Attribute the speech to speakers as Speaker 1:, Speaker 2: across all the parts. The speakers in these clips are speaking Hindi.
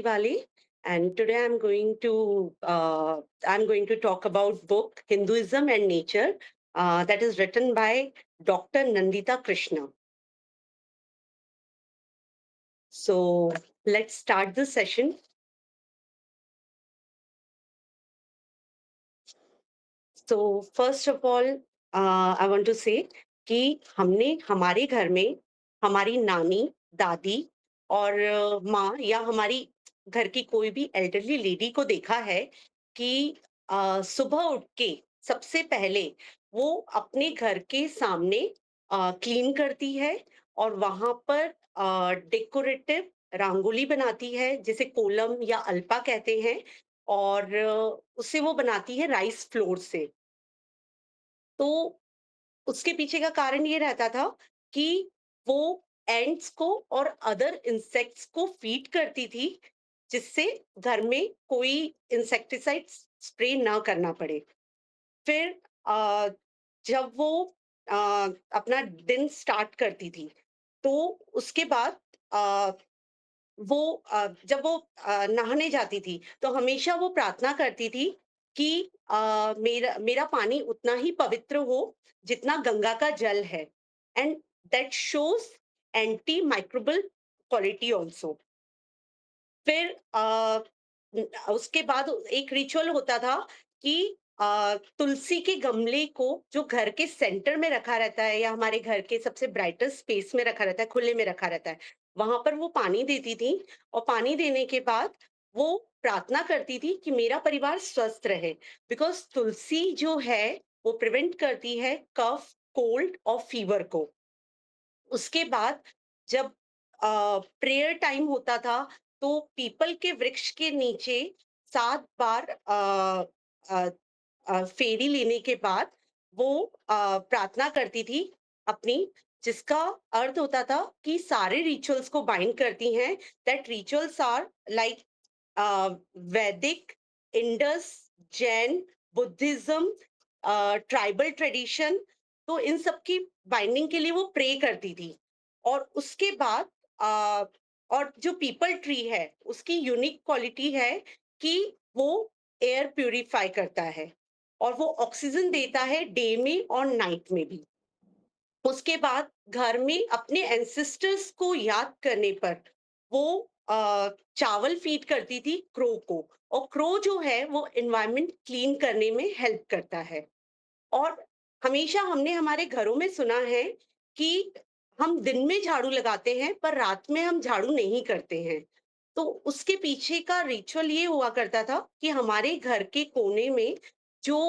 Speaker 1: Valley, and today I'm going to talk about book Hinduism and Nature, that is written by Dr. Nandita Krishna. So let's start the session. So first of all, I want to say कि हमने हमारे घर में हमारी नानी, दादी और माँ या हमारी घर की कोई भी एल्डरली लेडी को देखा है कि सुबह उठ के सबसे पहले वो अपने घर के सामने क्लीन करती है और वहां पर डेकोरेटिव रंगोली बनाती है जिसे कोलम या अल्पा कहते हैं और उसे वो बनाती है राइस फ्लोर से। तो उसके पीछे का कारण ये रहता था कि वो एंट्स को और अदर इंसेक्ट्स को फीड करती थी, जिससे घर में कोई इंसेक्टिसाइड स्प्रे ना करना पड़े। फिर अ, जब वो अ, अपना दिन स्टार्ट करती थी, तो उसके बाद अ, जब वो नहाने जाती थी, तो हमेशा वो प्रार्थना करती थी कि मेरा मेरा पानी उतना ही पवित्र हो जितना गंगा का जल है, and that shows anti microbial quality also. फिर उसके बाद एक रिचुअल होता था कि तुलसी के गमले को जो घर के सेंटर में रखा रहता है या हमारे घर के सबसे ब्राइटेस्ट स्पेस में रखा रहता है, खुले में रखा रहता है, वहां पर वो पानी देती थी और पानी देने के बाद वो प्रार्थना करती थी कि मेरा परिवार स्वस्थ रहे, बिकॉज तुलसी जो है वो प्रिवेंट करती है कफ, कोल्ड और फीवर को। उसके बाद जब प्रेयर टाइम होता था, तो पीपल के वृक्ष के नीचे 7 बार अ, फेरी लेने के बाद वो प्रार्थना करती थी अपनी, जिसका अर्थ होता था कि सारे रिचुअल्स को बाइंड करती हैं। दैट रिचुअल्स आर लाइक वैदिक, Indus, Jain, Buddhism, tribal tradition. तो इन सब की बाइंडिंग के लिए वो प्रे करती थी। और उसके बाद अ, और जो पीपल ट्री है उसकी यूनिक क्वालिटी है कि वो एयर प्यूरिफाई करता है और वो ऑक्सीजन देता है डे में और नाइट में भी। उसके बाद घर में अपने एंसेस्टर्स को याद करने पर वो चावल फीड करती थी क्रो को। और क्रो जो है वो एनवायरनमेंट क्लीन करने में हेल्प करता है। और हमेशा हमने हमारे घरों में सुना है कि हम दिन में झाड़ू लगाते हैं पर रात में हम झाड़ू नहीं करते हैं। तो उसके पीछे का रिचुअल ये हुआ करता था कि हमारे घर के कोने में जो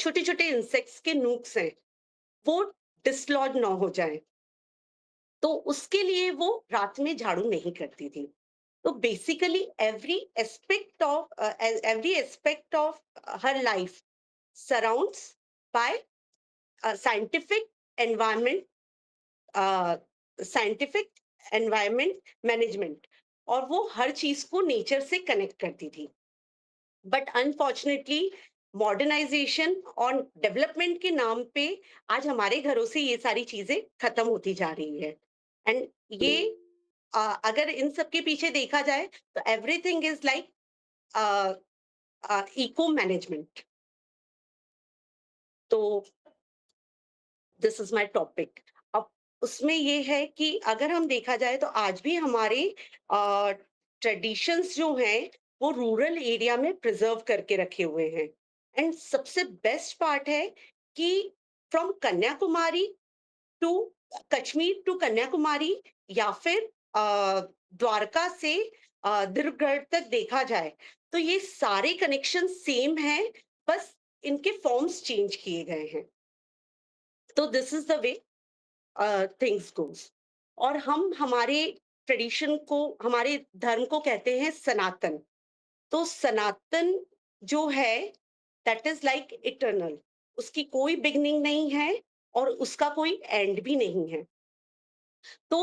Speaker 1: छोटे छोटे इंसेक्ट्स के नूक्स हैं वो डिसलॉज ना हो जाए, तो उसके लिए वो रात में झाड़ू नहीं करती थी। तो basically every aspect of her life surrounds bye scientific environment, scientific environment management, और वो हर चीज को नेचर से कनेक्ट करती थी। बट अनफॉर्चुनेटली मॉडर्नाइजेशन और डेवलपमेंट के नाम पे आज हमारे घरों से ये सारी चीजें खत्म होती जा रही है। एंड ये अगर इन सब के पीछे देखा जाए तो everything is like eco management. तो दिस इज माय टॉपिक। अब उसमें ये है कि अगर हम देखा जाए तो आज भी हमारे ट्रेडिशंस जो हैं वो रूरल एरिया में प्रिजर्व करके रखे हुए हैं। एंड सबसे बेस्ट पार्ट है कि from Kanyakumari to Kashmir to Kanyakumari या फिर द्वारका से दिब्रुगढ़ तक देखा जाए तो ये सारे कनेक्शन सेम हैं, बस इनके फॉर्म्स चेंज किए गए हैं। तो this is the way things goes. और हम हमारे ट्रेडिशन को, हमारे धर्म को कहते हैं सनातन। तो सनातन जो है दैट इज लाइक इटर्नल, उसकी कोई बिगनिंग नहीं है और उसका कोई एंड भी नहीं है। तो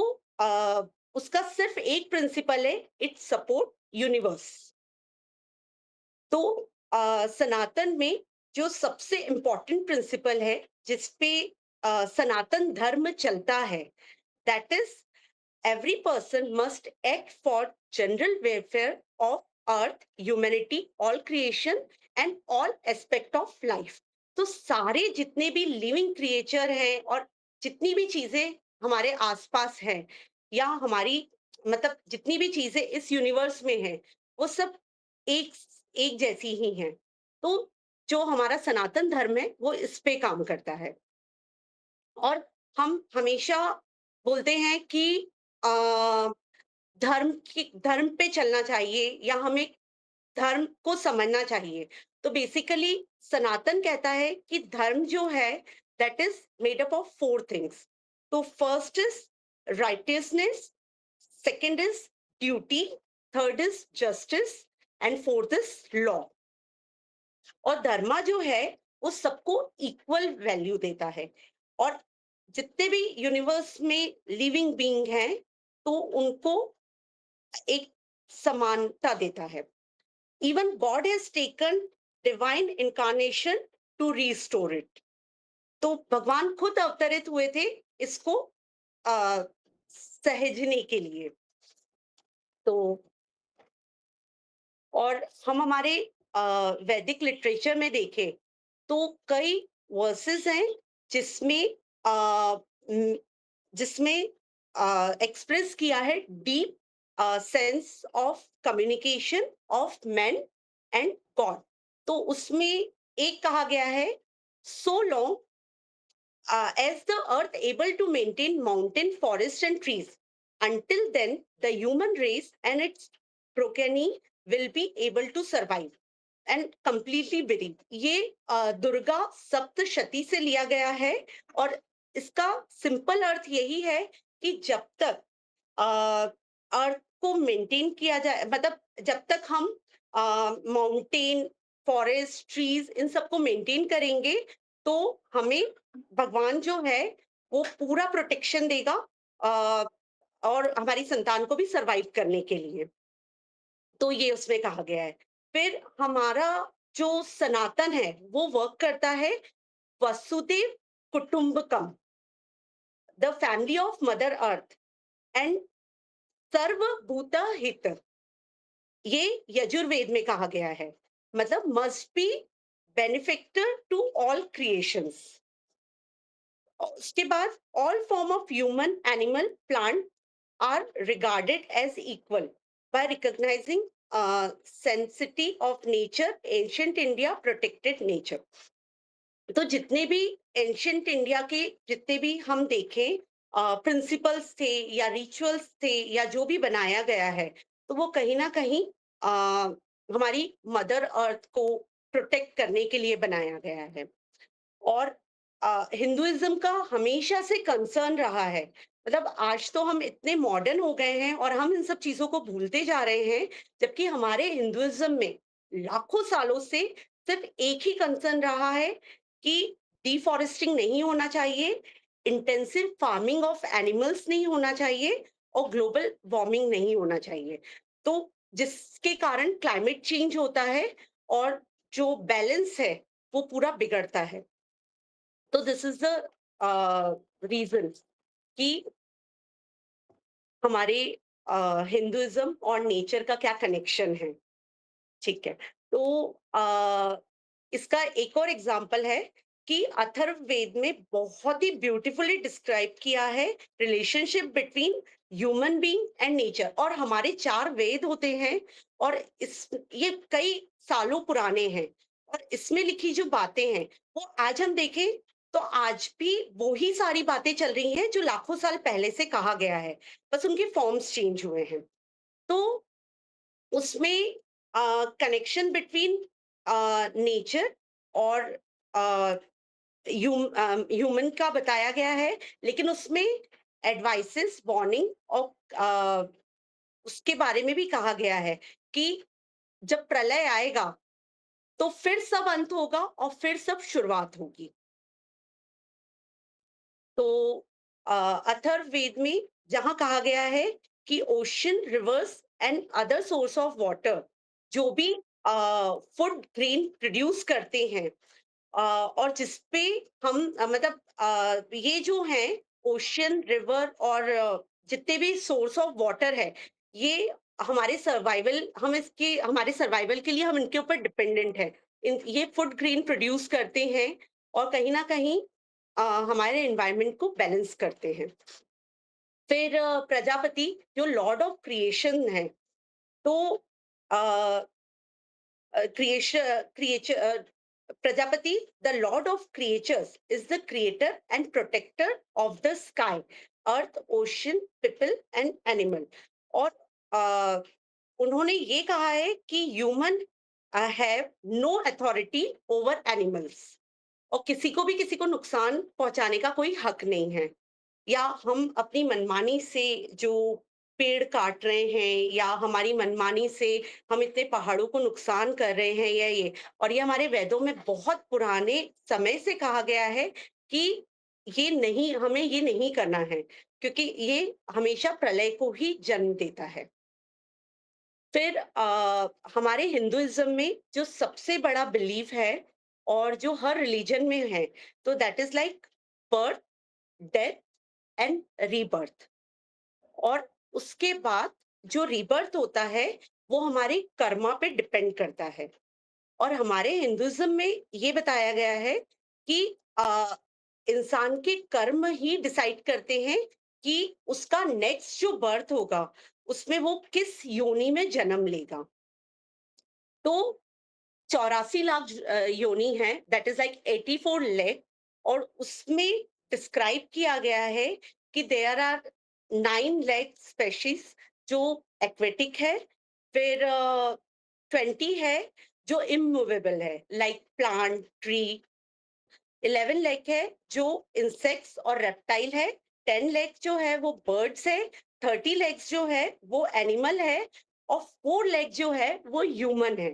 Speaker 1: उसका सिर्फ एक प्रिंसिपल है, इट सपोर्ट यूनिवर्स। तो सनातन में जो सबसे इम्पोर्टेंट प्रिंसिपल है जिसपे सनातन धर्म चलता है, that is every person must act for general welfare of earth, humanity, all creation and all aspect of life। तो सारे जितने भी लिविंग क्रिएचर हैं और जितनी भी चीजें हमारे आसपास हैं या हमारी मतलब जितनी भी चीजें इस यूनिवर्स में हैं, वो सब एक एक जैसी ही हैं। तो जो हमारा सनातन धर्म है वो इस पे काम करता है। और हम हमेशा बोलते हैं कि अ, धर्म पे चलना चाहिए या हमें धर्म को समझना चाहिए। तो बेसिकली सनातन कहता है कि धर्म जो है that is made up of four things. तो first is righteousness, second is duty, third is justice and fourth is law. और धर्मा जो है वो सबको इक्वल वैल्यू देता है। और जितने भी यूनिवर्स में लिविंग बीइंग हैं तो उनको एक समानता देता है। Even God has taken divine incarnation to restore it. तो भगवान खुद अवतरित हुए थे इसको सहेजने के लिए। तो और हम हमारे वैदिक लिटरेचर में देखें तो कई वर्सेस हैं जिसमें अ, न- जिसमें एक्सप्रेस किया है deep sense of communication of man and God. तो उसमें एक कहा गया है, so long as the earth able to maintain mountain, forest and trees, until then the human race and its progeny will be able to survive and completely believe। ये दुर्गा सप्तशती से लिया गया है। और इसका सिंपल अर्थ यही है कि जब तक अर्थ को मेंटेन किया जाए, मतलब जब तक हम माउंटेन, फॉरेस्ट, ट्रीज इन सबको मेंटेन करेंगे तो हमें भगवान जो है वो पूरा प्रोटेक्शन देगा अ, और हमारी संतान को भी सरवाइव करने के लिए। तो ये उसमें कहा गया है। फिर हमारा जो सनातन है वो वर्क करता है वसुदेव कुटुंबकम, the family of mother earth and सर्वभूत हित। ये यजुर्वेद में कहा गया है। मतलब must be benefactor to all creations. उसके बाद all form of human, animal, plant are regarded as equal by recognizing sanctity of nature। ancient India protected nature। तो जितने भी एंशियंट इंडिया के जितने भी हम देखें प्रिंसिपल्स थे या रिचुअल्स थे या जो भी बनाया गया है, तो वो कहीं ना कहीं हमारी मदर अर्थ को प्रोटेक्ट करने के लिए बनाया गया है। और हिंदुइज्म का हमेशा से कंसर्न रहा है। मतलब आज तो हम इतने मॉडर्न हो गए हैं और हम इन सब चीजों को भूलते जा रहे हैं, जबकि हमारे हिंदुइज्म में लाखों सालों से सिर्फ एक ही कंसर्न रहा है कि डिफॉरेस्टिंग नहीं होना चाहिए, इंटेंसिव फार्मिंग ऑफ एनिमल्स नहीं होना चाहिए और ग्लोबल वार्मिंग नहीं होना चाहिए। तो जिसके कारण क्लाइमेट चेंज होता है और जो बैलेंस है वो पूरा बिगड़ता है। तो दिस इज द रीजन कि हमारे हिंदुइज्म और नेचर का क्या कनेक्शन है। ठीक है। तो इसका एक और एग्जाम्पल है कि अथर्ववेद में बहुत ही ब्यूटीफुली डिस्क्राइब किया है relationship between human being and nature. और हमारे चार वेद होते हैं और इस ये कई सालों पुराने हैं। और इसमें लिखी जो बातें हैं वो आज हम देखें तो आज भी वो ही सारी बातें चल रही हैं जो लाखों साल पहले से कहा गया है, बस उनके फॉर्म्स चेंज हुए हैं। तो उसमें कनेक्शन बिटवीन नेचर और ह्यूमन का बताया गया है। लेकिन उसमें एडवाइसेस, वार्निंग और उसके बारे में भी कहा गया है कि जब प्रलय आएगा तो फिर सब अंत होगा और फिर सब शुरुआत होगी। तो अथर्ववेद में जहां कहा गया है कि ocean, reverse and other source of water जो भी फूड ग्रेन प्रोड्यूस करते हैं और जिसपे हम मतलब ये जो है ओशन, रिवर और जितने भी सोर्स ऑफ वाटर है, ये हमारे सर्वाइवल के लिए हम इनके ऊपर डिपेंडेंट हैं। ये फूड ग्रेन प्रोड्यूस करते हैं और कहीं न कहीं हमारे एनवायरनमेंट को बैलेंस करते हैं। फिर प्रजापति जो लॉर्ड ऑफ क्रिएशन है, तो अ Prajapati, the lord of creatures, is the creator and protector of the sky, earth, ocean, people and animal. और अ, उन्होंने ये कहा है कि human have no authority over animals, और किसी को भी किसी को नुकसान पहुंचाने का कोई हक नहीं है। या हम अपनी मनमानी से जो पेड़ काट रहे हैं, या हमारी मनमानी से हम इतने पहाड़ों को नुकसान कर रहे हैं, या ये, और ये हमारे वेदों में बहुत पुराने समय से कहा गया है कि हमें ये नहीं करना है, क्योंकि ये हमेशा प्रलय को ही जन्म देता है। फिर हमारे हिंदुइज्म में जो सबसे बड़ा बिलीफ है और जो हर रिलीजन में है, तो that is like birth, death and rebirth. और उसके बाद जो रीबर्थ होता है, वो हमारे कर्मा पे डिपेंड करता है। और हमारे हिंदुइज्म में ये बताया गया है कि इंसान के कर्म ही डिसाइड करते हैं कि उसका नेक्स्ट जो बर्थ होगा, उसमें वो किस योनि में जन्म लेगा। तो 84 लाख योनि है, दैट इज लाइक 84 लेग। और उसमें डिस्क्राइब किया गया है कि देयर आर 9 लेग स्पेशीज जो एक्वेटिक है, फिर 20 है जो इमूवेबल है लाइक प्लांट, ट्री। 11 लेग है जो इंसेक्ट्स और रेप्टाइल है। 10 लेग जो है वो बर्ड्स है। 30 लेग्स जो है वो एनिमल है। और 4 लेग जो है वो ह्यूमन है।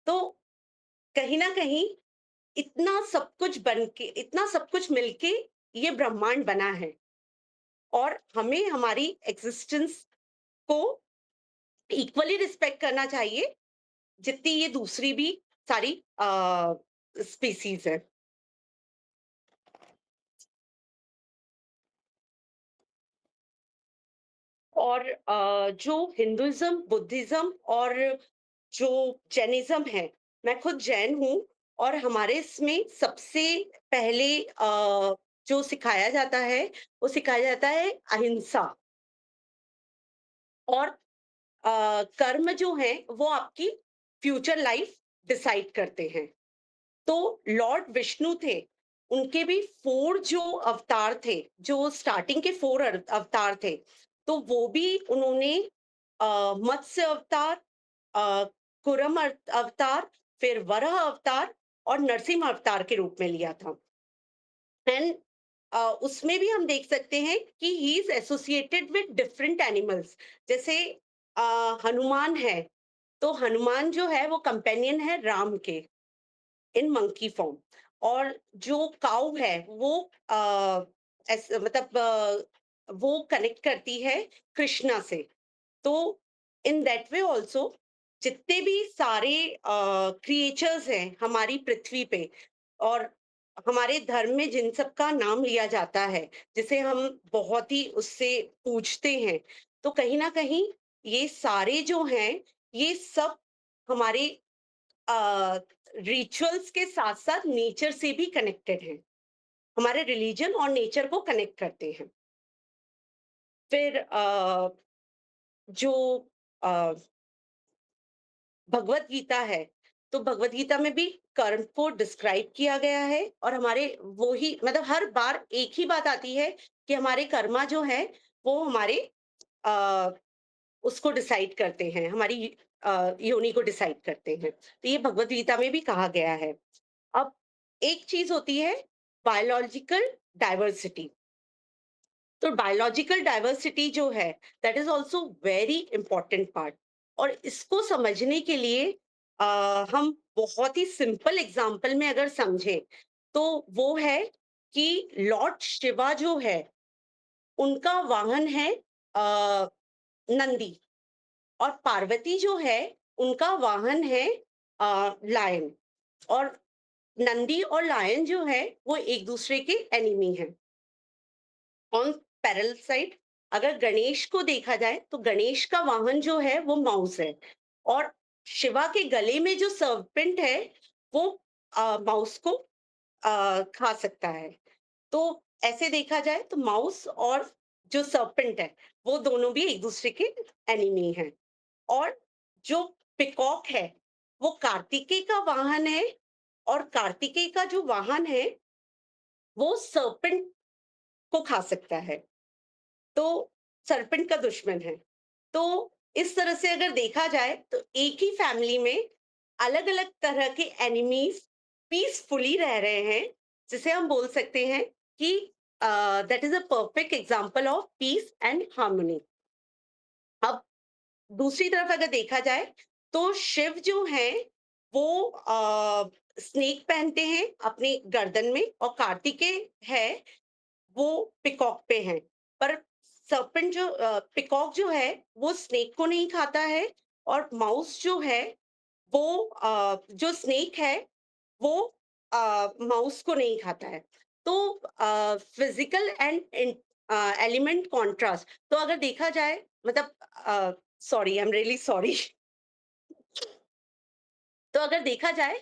Speaker 1: तो कहीं ना कहीं इतना सब कुछ मिलके ये ब्रह्मांड बना है। और हमें हमारी एग्जिस्टेंस को इक्वली रिस्पेक्ट करना चाहिए जितनी ये दूसरी भी सारी स्पीसीज है। और जो हिंदुइज्म, बुद्धिज्म और जो जैनिज्म है, मैं खुद जैन हूँ। और हमारे इसमें सबसे पहले जो सिखाया जाता है, वो सिखाया जाता है अहिंसा। और कर्म जो है वो आपकी फ्यूचर लाइफ डिसाइड करते हैं। तो लॉर्ड विष्णु थे, उनके भी 4 जो अवतार थे, जो स्टार्टिंग के 4 अवतार थे, तो वो भी उन्होंने मत्स्य अवतार, अ, कुरम अवतार, फिर वराह अवतार और नरसिंह अवतार के रूप में लिया था। एंड उसमें भी हम देख सकते हैं कि he is associated with different animals. जैसे हनुमान है, तो हनुमान जो है वो कंपेनियन है राम के, इन मंकी फॉर्म। और जो काऊ है वो वो कनेक्ट करती है कृष्णा से। तो इन दैट वे ऑल्सो जितने भी सारे क्रिएचर्स हैं हमारी पृथ्वी पे, और हमारे धर्म में जिन सब का नाम लिया जाता है, जिसे हम बहुत ही उससे पूजते हैं, तो कहीं ना कहीं ये सारे जो हैं, ये सब हमारे रिचुअल्स के साथ साथ नेचर से भी कनेक्टेड हैं। हमारे रिलीजन और नेचर को कनेक्ट करते हैं। फिर जो अ, भगवत गीता है, तो भगवत गीता में भी कर्म को डिस्क्राइब किया गया है। और हमारे वो ही मतलब हर बार एक ही बात आती है कि हमारे कर्मा जो है वो हमारे अ, उसको डिसाइड करते हैं, हमारी योनि को डिसाइड करते हैं। तो ये भगवत गीता में भी कहा गया है। अब एक चीज होती है बायोलॉजिकल डाइवर्सिटी। तो बायोलॉजिकल डाइवर्सिटी जो है, that is also very important part. और इसको समझने के लिए हम बहुत ही सिंपल एग्जांपल में अगर समझें, तो वो है कि लॉर्ड शिवा जो है, उनका वाहन है अ, नंदी। और पार्वती जो है, उनका वाहन है लायन। और नंदी और लायन जो है वो एक दूसरे के एनिमी हैं ऑन पैरेलल साइड। अगर गणेश को देखा जाए तो गणेश का वाहन जो है वो माउस है और शिवा के गले में जो सर्पेंट है वो माउस को खा सकता है। तो ऐसे देखा जाए तो माउस और जो सर्पेंट है वो दोनों भी एक दूसरे के एनिमी हैं। और जो पिकॉक है वो कार्तिकेय का वाहन है और कार्तिकेय का जो वाहन है वो सर्पेंट को खा सकता है। तो सर्पेंट का दुश्मन है। तो इस तरह से अगर देखा जाए तो एक ही फैमिली में अलग-अलग तरह के एनिमीज पीसफुली रह रहे हैं, जिसे हम बोल सकते हैं कि that is a perfect example of peace and harmony. अब दूसरी तरफ अगर देखा जाए तो शिव जो हैं वो स्नेक पहनते हैं अपनी गर्दन में और कार्तिकेय है वो पिकॉक पे हैं। पर सर्पेंट जो पिकॉक जो है वो स्नेक को नहीं खाता है और माउस जो है वो जो स्नेक है वो माउस को नहीं खाता है। तो फिजिकल एंड एलिमेंट कॉन्ट्रास्ट तो अगर देखा जाए मतलब sorry I am really sorry तो अगर देखा जाए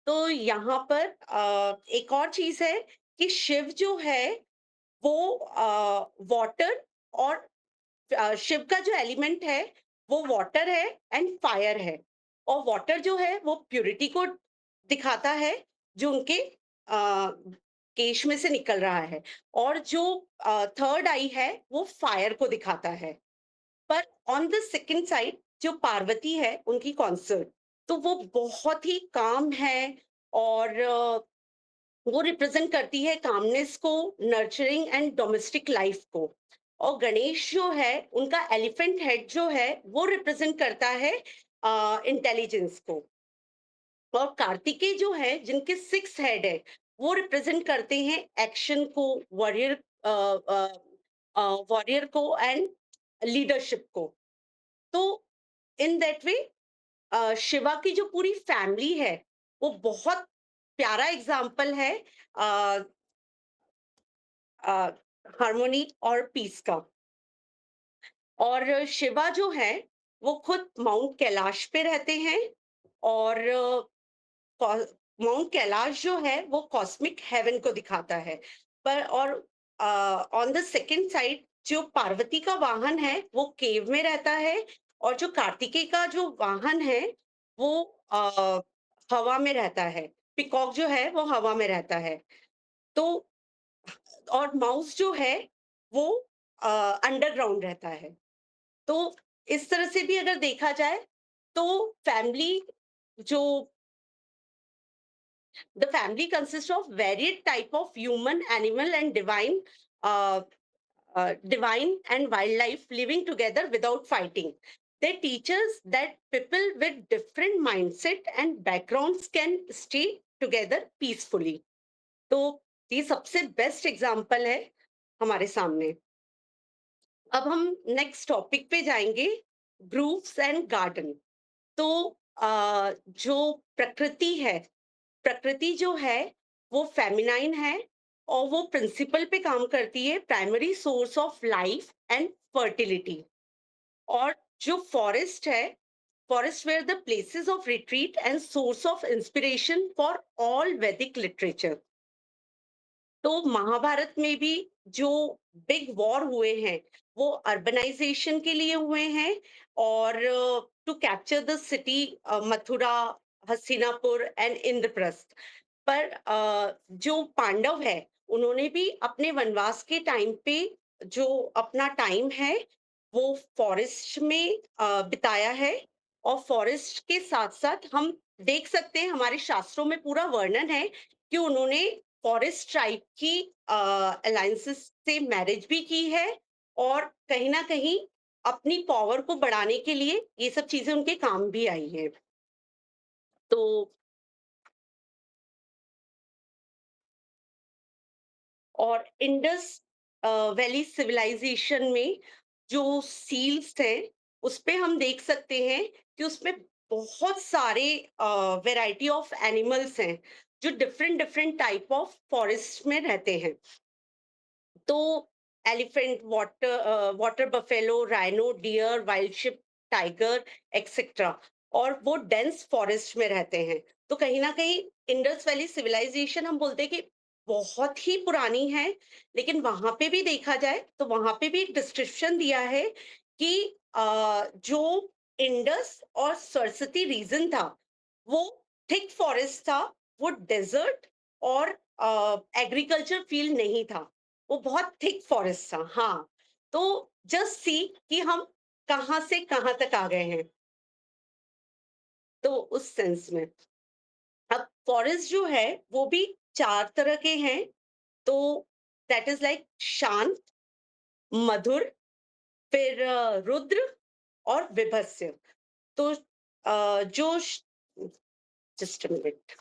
Speaker 1: तो यहाँ पर एक और चीज है कि शिव जो है वो वाटर और शिव का जो एलिमेंट है वो वाटर है एंड फायर है और वाटर जो है वो प्यूरिटी को दिखाता है जो उनके केश में से निकल रहा है और जो थर्ड आई है वो फायर को दिखाता है। पर ऑन द सेकंड साइड जो पार्वती है उनकी कॉन्सर्ट तो वो बहुत ही काम है और वो रिप्रेजेंट करती है कामनेस को, नर्चरिंग एंड डोमेस्टिक लाइफ को। और गणेश जो है उनका एलिफेंट हेड जो है वो रिप्रेजेंट करता है इंटेलिजेंस को। और कार्तिकेय जो है जिनके 6 हेड है वो रिप्रेजेंट करते हैं एक्शन को, वॉरियर वॉरियर को एंड लीडरशिप को। तो इन दैट वे शिवा की जो पूरी फैमिली है वो बहुत प्यारा एग्जाम्पल है हार्मोनी और पीस का। और शिवा जो है वो खुद माउंट कैलाश पे रहते हैं और माउंट कैलाश जो है वो कॉस्मिक हेवन को दिखाता है। पर और ऑन द सेकंड साइड जो पार्वती का वाहन है वो केव में रहता है और जो कार्तिकेय का जो वाहन है वो हवा में रहता है। पिकॉक जो है वो हवा में रहता है। तो और माउस जो है वो अंडरग्राउंड रहता है। तो इस तरह से भी अगर देखा जाए तो फैमिली जो the family consists of varied type of human, animal, and uh, divine and wildlife living together without fighting. They teach us that people with different mindset and backgrounds can stay together peacefully. तो ये सबसे बेस्ट एग्जाम्पल है हमारे सामने। अब हम नेक्स्ट टॉपिक पे जाएंगे, ग्रूव्स एंड गार्डन। तो जो प्रकृति है, प्रकृति जो है वो फेमिनाइन है और वो प्रिंसिपल पे काम करती है, primary source of life and fertility. और जो फॉरेस्ट है, forest were the places of retreat and source of inspiration for all Vedic literature. तो महाभारत में भी जो बिग वॉर हुए हैं वो अर्बनाइजेशन के लिए हुए हैं और to capture the city Mathura, Hastinapur and Indraprastha. पर जो पांडव है उन्होंने भी अपने वनवास के टाइम पे जो अपना टाइम है वो फॉरेस्ट में बिताया है। और फॉरेस्ट के साथ साथ हम देख सकते हैं हमारे शास्त्रों में पूरा वर्णन है कि उन्होंने फॉरेस्ट ट्राइब की अलायंसेस से मैरिज भी की है और कहीं ना कहीं अपनी पावर को बढ़ाने के लिए ये सब चीजें उनके काम भी आई है। तो और इंडस वैली सिविलाइजेशन में जो सील्स हैं उस पे हम देख सकते हैं कि उसमें बहुत सारे वैरायटी ऑफ एनिमल्स हैं जो different different type of forest में रहते हैं। तो elephant, water buffalo, rhino, deer, wild sheep, tiger, etcetera. और वो डेंस फॉरेस्ट में रहते हैं। तो कहीं ना कहीं इंडस वैली सिविलाइजेशन हम बोलते हैं कि बहुत ही पुरानी है, लेकिन वहां पे भी देखा जाए तो वहां पे भी एक डिस्क्रिप्शन दिया है कि जो इंडस और सरस्वती रीजन था, वो थिक फॉरेस्ट था, वो डेजर्ट और एग्रीकल्चर फील्ड नहीं था, वो बहुत थिक फॉरेस्ट था। हाँ, तो जस्ट सी कि हम कहाँ से कहाँ तक आ गए हैं। तो उस सेंस में अब फॉरेस्ट जो है वो भी चार तरह के हैं। तो दैट इज लाइक शांत, मधुर, फिर रुद्र और विभत्स्य। तो जो जस्ट मिनट,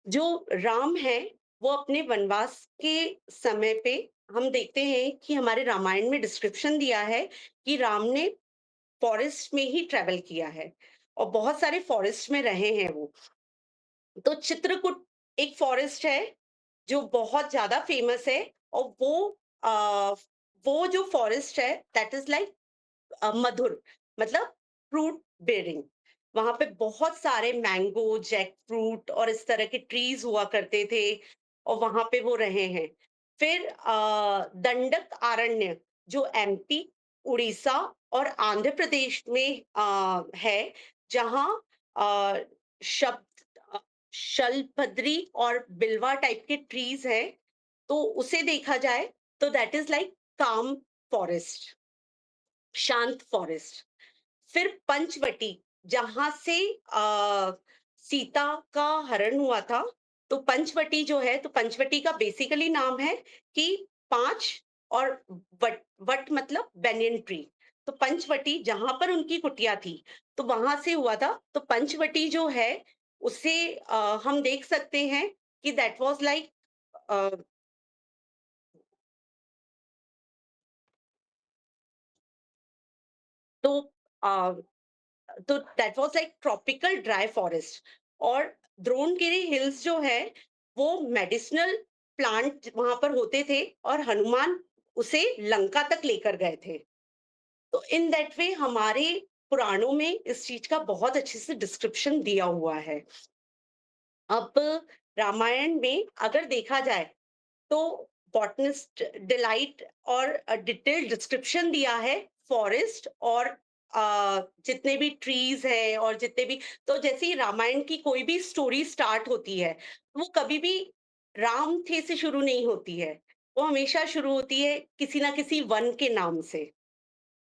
Speaker 1: जो राम है वो अपने वनवास के समय पे, हम देखते हैं कि हमारे रामायण में डिस्क्रिप्शन दिया है कि राम ने फॉरेस्ट में ही ट्रेवल किया है और बहुत सारे फॉरेस्ट में रहे हैं वो। तो चित्रकूट एक फॉरेस्ट है जो बहुत ज्यादा फेमस है। और आ, वो जो फॉरेस्ट है दैट इज लाइक मधुर, मतलब फ्रूट बेयरिंग। वहां पे बहुत सारे मैंगो, जैक फ्रूट और इस तरह के ट्रीज हुआ करते थे और वहां पे वो रहे हैं। फिर दंडक आरण्य जो एमपी, उड़ीसा और आंध्र प्रदेश में है, जहाँ अ, शब्द शलभद्री और बिलवा टाइप के ट्रीज है। तो उसे देखा जाए तो दैट इज लाइक काम फॉरेस्ट, शांत फॉरेस्ट। फिर पंचवटी, जहां से आ, सीता का हरण हुआ था। तो पंचवटी जो है, तो पंचवटी का बेसिकली नाम है कि पांच, और वट, वट मतलब बेनियन ट्री। तो पंचवटी जहां पर उनकी कुटिया थी, तो वहां से हुआ था। तो पंचवटी जो है उसे हम देख सकते हैं कि दैट वाज लाइक, तो तो that was like tropical dry forest. और द्रोणगिरी हिल्स जो है वो मेडिसिनल प्लांट वहां पर होते थे और हनुमान उसे लंका तक लेकर गए थे। तो इन दैट वे हमारे पुराणों में इस चीज का बहुत अच्छे से डिस्क्रिप्शन दिया हुआ है। अब रामायण में अगर देखा जाए तो बॉटनिस्ट डिलाइट और डिटेल्ड डिस्क्रिप्शन दिया है फॉरेस्ट और जितने भी ट्रीज है और जितने भी। तो जैसे ही रामायण की कोई भी स्टोरी स्टार्ट होती है, वो कभी भी राम थे से शुरू नहीं होती है, वो हमेशा शुरू होती है किसी ना किसी वन के नाम से।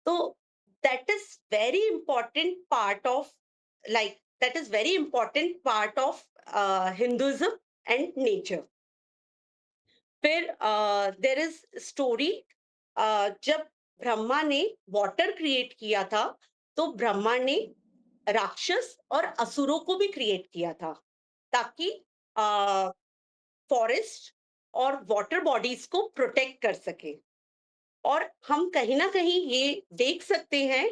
Speaker 1: तो that is very important part of, like that is very important part of Hinduism and nature. फिर देर इज स्टोरी, जब ब्रह्मा ने वाटर क्रिएट किया था, तो ब्रह्मा ने राक्षस और असुरों को भी क्रिएट किया था, ताकि फॉरेस्ट और वाटर बॉडीज को प्रोटेक्ट कर सके। और हम कहीं ना कहीं ये देख सकते हैं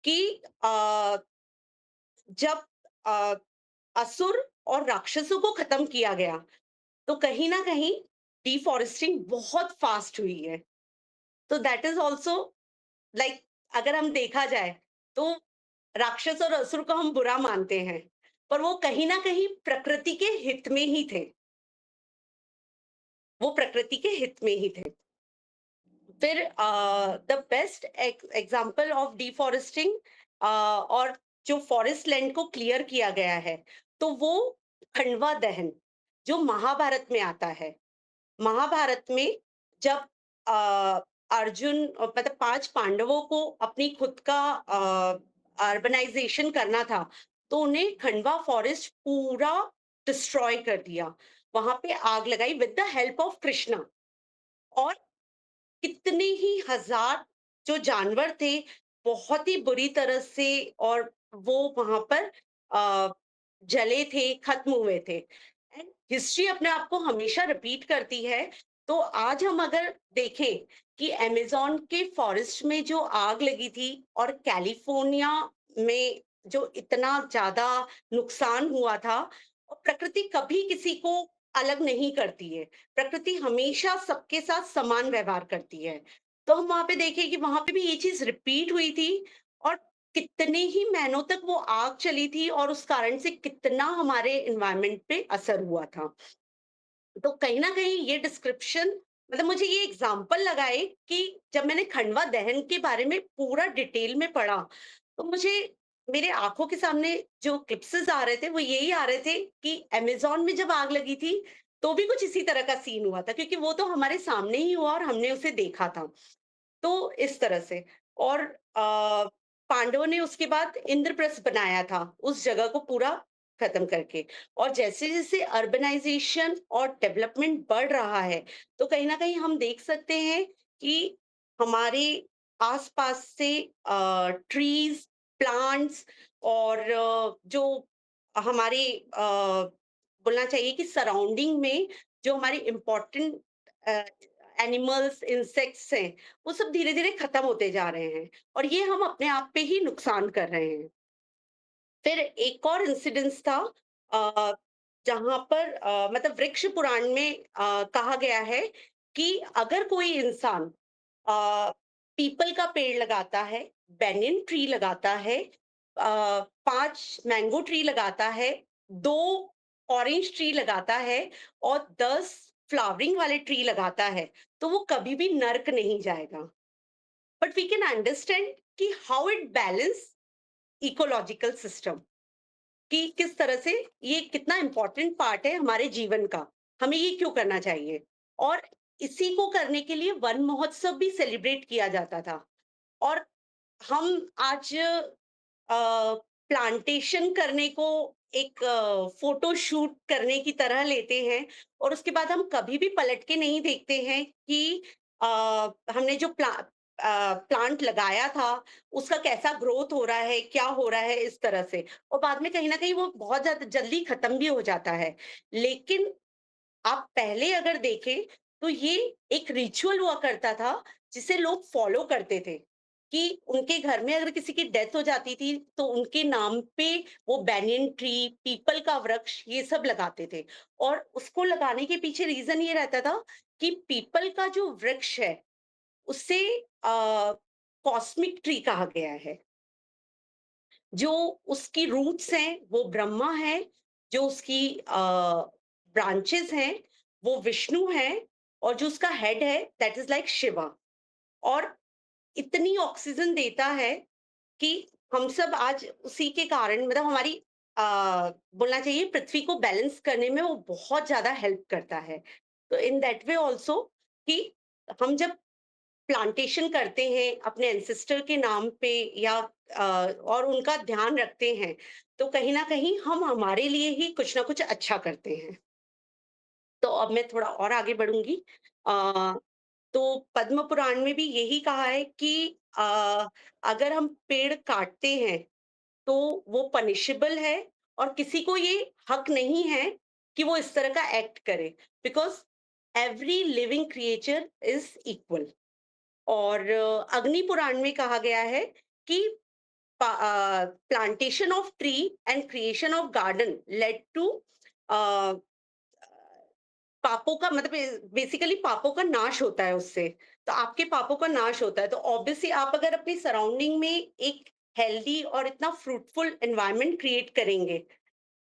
Speaker 1: कि जब अ, असुर और राक्षसों को खत्म किया गया, तो कहीं ना कहीं डिफॉरेस्टिंग बहुत फास्ट हुई है। तो दैट इज ऑल्सो लाइक, अगर हम देखा जाए तो राक्षस और असुर को हम बुरा मानते हैं, पर वो कहीं ना कहीं प्रकृति के हित में ही थे, वो प्रकृति के हित में ही थे। फिर द बेस्ट एग्जांपल ऑफ डिफॉरेस्टिंग और जो फॉरेस्ट लैंड को क्लियर किया गया है, तो वो खंडवा दहन जो महाभारत में आता है। महाभारत में जब अ, अर्जुन मतलब पांच पांडवों को अपनी खुद का अर्बनाइजेशन करना था, तो उन्हें खंडवा फॉरेस्ट पूरा डिस्ट्रॉय कर दिया, वहां पे आग लगाई with the help of Krishna. और कितने ही हजार जो जानवर थे, बहुत ही बुरी तरह से, और वो वहां पर अ, जले थे, खत्म हुए थे। एंड हिस्ट्री अपने आप को हमेशा रिपीट करती है। तो आज हम अगर देखें कि अमेज़न के फॉरेस्ट में जो आग लगी थी और कैलिफोर्निया में जो इतना ज्यादा नुकसान हुआ था, और प्रकृति कभी किसी को अलग नहीं करती है। प्रकृति हमेशा सबके साथ समान व्यवहार करती है। तो हम वहाँ पे देखें कि वहाँ पे भी ये चीज़ रिपीट हुई थी और कितने ही महीनों तक वो आग चली थी और उस कारण से कितना हमारे एनवायरनमेंट पे असर हुआ था। तो कहीं न कहीं ये डिस्क्रिप्शन मतलब मुझे ये एग्ज़ाम्पल लगा एक कि जब मैंने खंडवा दहन के बारे में पूरा डिटेल में पढ़ा, तो मुझे मेरे आँखों के सामने जो क्लिप्सेस आ रहे थे, वो यही आ रहे थे कि अमेज़न में जब आग लगी थी, तो भी कुछ इसी तरह का सीन हुआ था क्योंकि वो तो हमारे सामने ही हुआ और हमने उसे देखा था। तो इस तरह से और पांडवों ने उसके बाद इंद्रप्रस्थ बनाया था, उस जगह को पूरा खत्म करके और जैसे-जैसे अर्बनाइज़ेशन और डेवलपमेंट बढ़ रहा है, तो कहीं न कहीं हम देख सकते हैं कि हमारे आस-पास से ट्रीज़, प्लांट्स और जो हमारे बोलना चाहिए कि सराउंडिंग में जो हमारी इम्पोर्टेंट अ, एनिमल्स, इंसेक्ट्स हैं, वो सब धीरे-धीरे खत्म होते जा रहे हैं और ये हम अपने आप पे ही नुकसान कर रहे हैं। फिर एक और इंसिडेंस था अ, जहाँ पर मतलब वृक्ष पुराण में कहा गया है कि अगर कोई इंसान पीपल का पेड़ लगाता है, बैनियन ट्री लगाता है, 5 मैंगो ट्री लगाता है, 2 ऑरेंज ट्री लगाता है और 10 फ्लावरिंग वाले ट्री लगाता है, तो वो कभी भी नर्क नहीं जाएगा। बट वी कैन अंडरस्टैंड कि how it balance ecological system कि किस तरह से ये कितना इम्पोर्टेंट पार्ट है हमारे जीवन का। हमें ये क्यों करना चाहिए? और इसी को करने के लिए वन महोत्सव भी सेलिब्रेट किया जाता था। और हम आज प्लांटेशन करने को एक फोटो शूट करने की तरह लेते हैं और उसके बाद हम कभी भी पलट के नहीं देखते हैं कि अ, हमने जो प्लांट लगाया था उसका कैसा ग्रोथ हो रहा है, क्या हो रहा है इस तरह से और बाद में कहीं न कहीं वो बहुत ज़्यादा जल्दी खत्म भी हो जाता है। लेकिन आप पहले अगर देखें तो ये एक रिचुअल हुआ करता था जिसे लोग फॉलो करते थे कि उनके घर में अगर किसी की डेथ हो जाती थी तो उनके नाम पे वो बैनियन ट्री, पीपल का वृक्ष ये सब लगाते थे और उसको लगाने के पीछे रीजन ये रहता था कि पीपल का जो वृक्ष है उसे कॉस्मिक ट्री कहा गया है। जो उसकी रूट्स हैं वो ब्रह्मा है, जो उसकी ब्रांचेस हैं वो विष्णु हैं और जो उसका हेड है दैट इज लाइक शिवा और इतनी ऑक्सीजन देता है कि हम सब आज उसी के कारण मतलब हमारी बोलना चाहिए पृथ्वी को बैलेंस करने में वो बहुत ज्यादा हेल्प करता है। तो इन दैट वे ऑल्सो कि हम जब प्लांटेशन करते हैं अपने एंसेस्टर के नाम पे या और उनका ध्यान रखते हैं, तो कहीं न कहीं हम हमारे लिए ही कुछ ना कुछ अच्छा करते हैं। तो अब मैं थोड़ा और आगे बढ़ूँगी। अ, तो पद्म पुराण में भी यही कहा है कि अगर हम पेड़ काटते हैं, तो वो पनिशेबल है और किसी को ये हक नहीं है कि वो इस तरह का एक्ट करे because every living creature is equal. और अग्नि पुराण में कहा गया है कि plantation of tree and creation of garden led to पापों का मतलब बेसिकली पापों का नाश होता है उससे। तो आपके पापों का नाश होता है तो ऑब्वियसली आप अगर अपनी सराउंडिंग में एक हेल्दी और इतना फ्रूटफुल एनवायरनमेंट क्रिएट करेंगे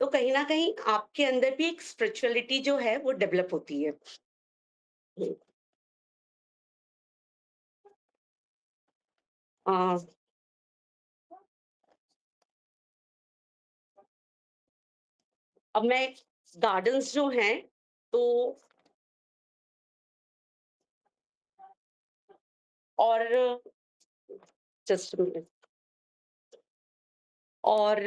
Speaker 1: तो कहीं ना कहीं आपके अंदर भी एक स्पिरिचुअलिटी जो है वो डेवलप होती है। अ, अब मैं गार्डन्स जो हैं तो और जस्ट मिनट और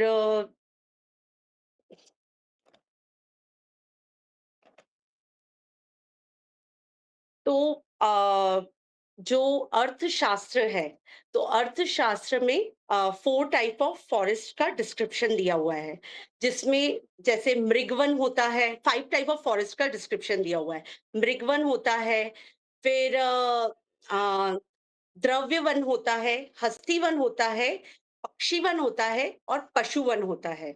Speaker 1: तो जो अर्थशास्त्र है, तो अर्थशास्त्र में 4 टाइप ऑफ फॉरेस्ट का डिस्क्रिप्शन दिया हुआ है, जिसमें जैसे मृगवन होता है, 5 टाइप ऑफ फॉरेस्ट का डिस्क्रिप्शन दिया हुआ है। मृगवन होता है, फिर अ, द्रव्यवन होता है, हस्तिवन होता है, पक्षीवन होता है और पशुवन होता है।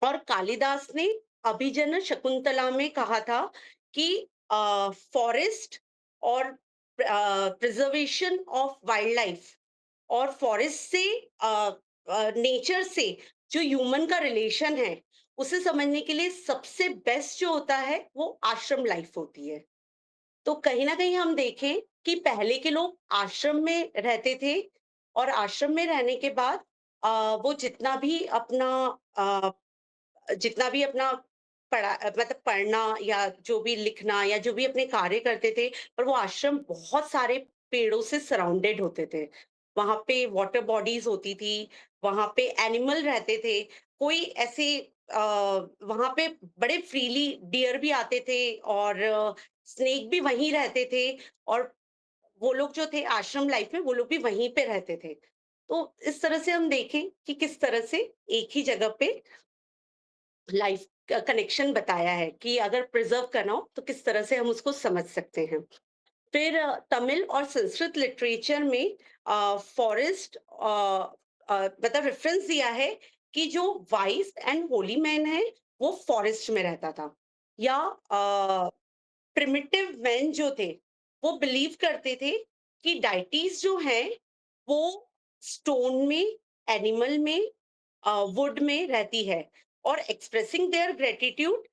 Speaker 1: और कालिदास ने अभिजन शकुंतला में कहा था कि फॉरेस्ट और प्रिजर्वेशन ऑफ वाइल्ड लाइफ और फॉरेस्ट से नेचर से जो ह्यूमन का रिलेशन है, उसे समझने के लिए सबसे बेस्ट जो होता है वो आश्रम लाइफ होती है। तो कहीं न कहीं हम देखें कि पहले के लोग आश्रम में रहते थे और आश्रम में रहने के बाद वो जितना भी अपना मतलब पढ़ना या जो भी लिखना या जो भी अपने कार्य करते थे, पर वो आश्रम बहुत सारे पेड़ों से सराउंडेड होते थे। वहाँ पे वाटर बॉडीज़ होती थी, वहाँ पे एनिमल रहते थे। कोई ऐसे वहाँ पे बड़े फ्रीली डियर भी आते थे और स्नेक भी वहीं रहते थे और वो लोग जो थे आश्रम लाइफ में वो लोग भी वहीं पे रहते थे। तो इस तरह से हम देखें कि किस तरह से एक ही जगह पे लाइफ का कनेक्शन बताया है कि अगर प्रिजर्व करना हो तो किस तरह से हम उसको समझ सकते हैं। फिर तमिल और संस्कृत लिटरेचर में फॉरेस्ट मतलब रेफरेंस दिया है कि जो वाइस एंड होली मैन है वो फॉरेस्ट में रहता था या प्रिमिटिव मैन जो थे वो बिलीव करते थे कि डाइटीज जो हैं वो स्टोन में, एनिमल में, वुड में रहती है और एक्सप्रेसिंग देयर ग्रेटिट्यूड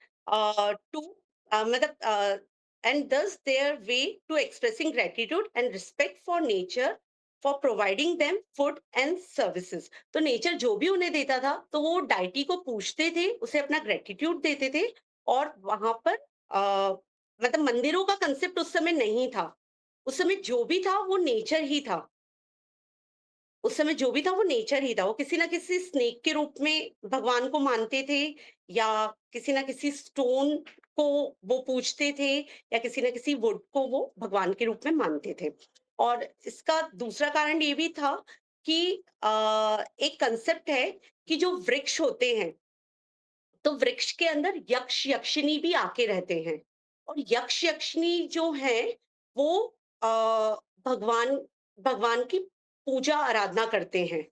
Speaker 1: टू मतलब and this their way to expressing gratitude and respect for nature for providing them food and services. तो नेचर जो भी उन्हें देता था तो वो डाइटी को पूछते थे, उसे अपना ग्रेटिट्यूड देते थे और वहां पर मतलब मंदिरों का कंसेप्ट उस समय नहीं था। उस समय जो भी था वो नेचर ही था। उस समय जो भी था वो नेचर ही था। वो किसी न किसी स्नेक के रूप में भगवान को मानते थे या किसी न किसी स्टोन को वो पूजते थे या किसी न किसी वुड को वो भगवान के रूप में मानते थे। और इसका दूसरा कारण ये भी था कि एक कांसेप्ट है कि जो वृक्ष होते हैं तो वृक्ष के अंदर यक्ष यक्षिनी भी आके रहते हैं और यक्ष यक्षिनी जो है वो आ, भगवान भगवान की पूजा आराधना करते हैं।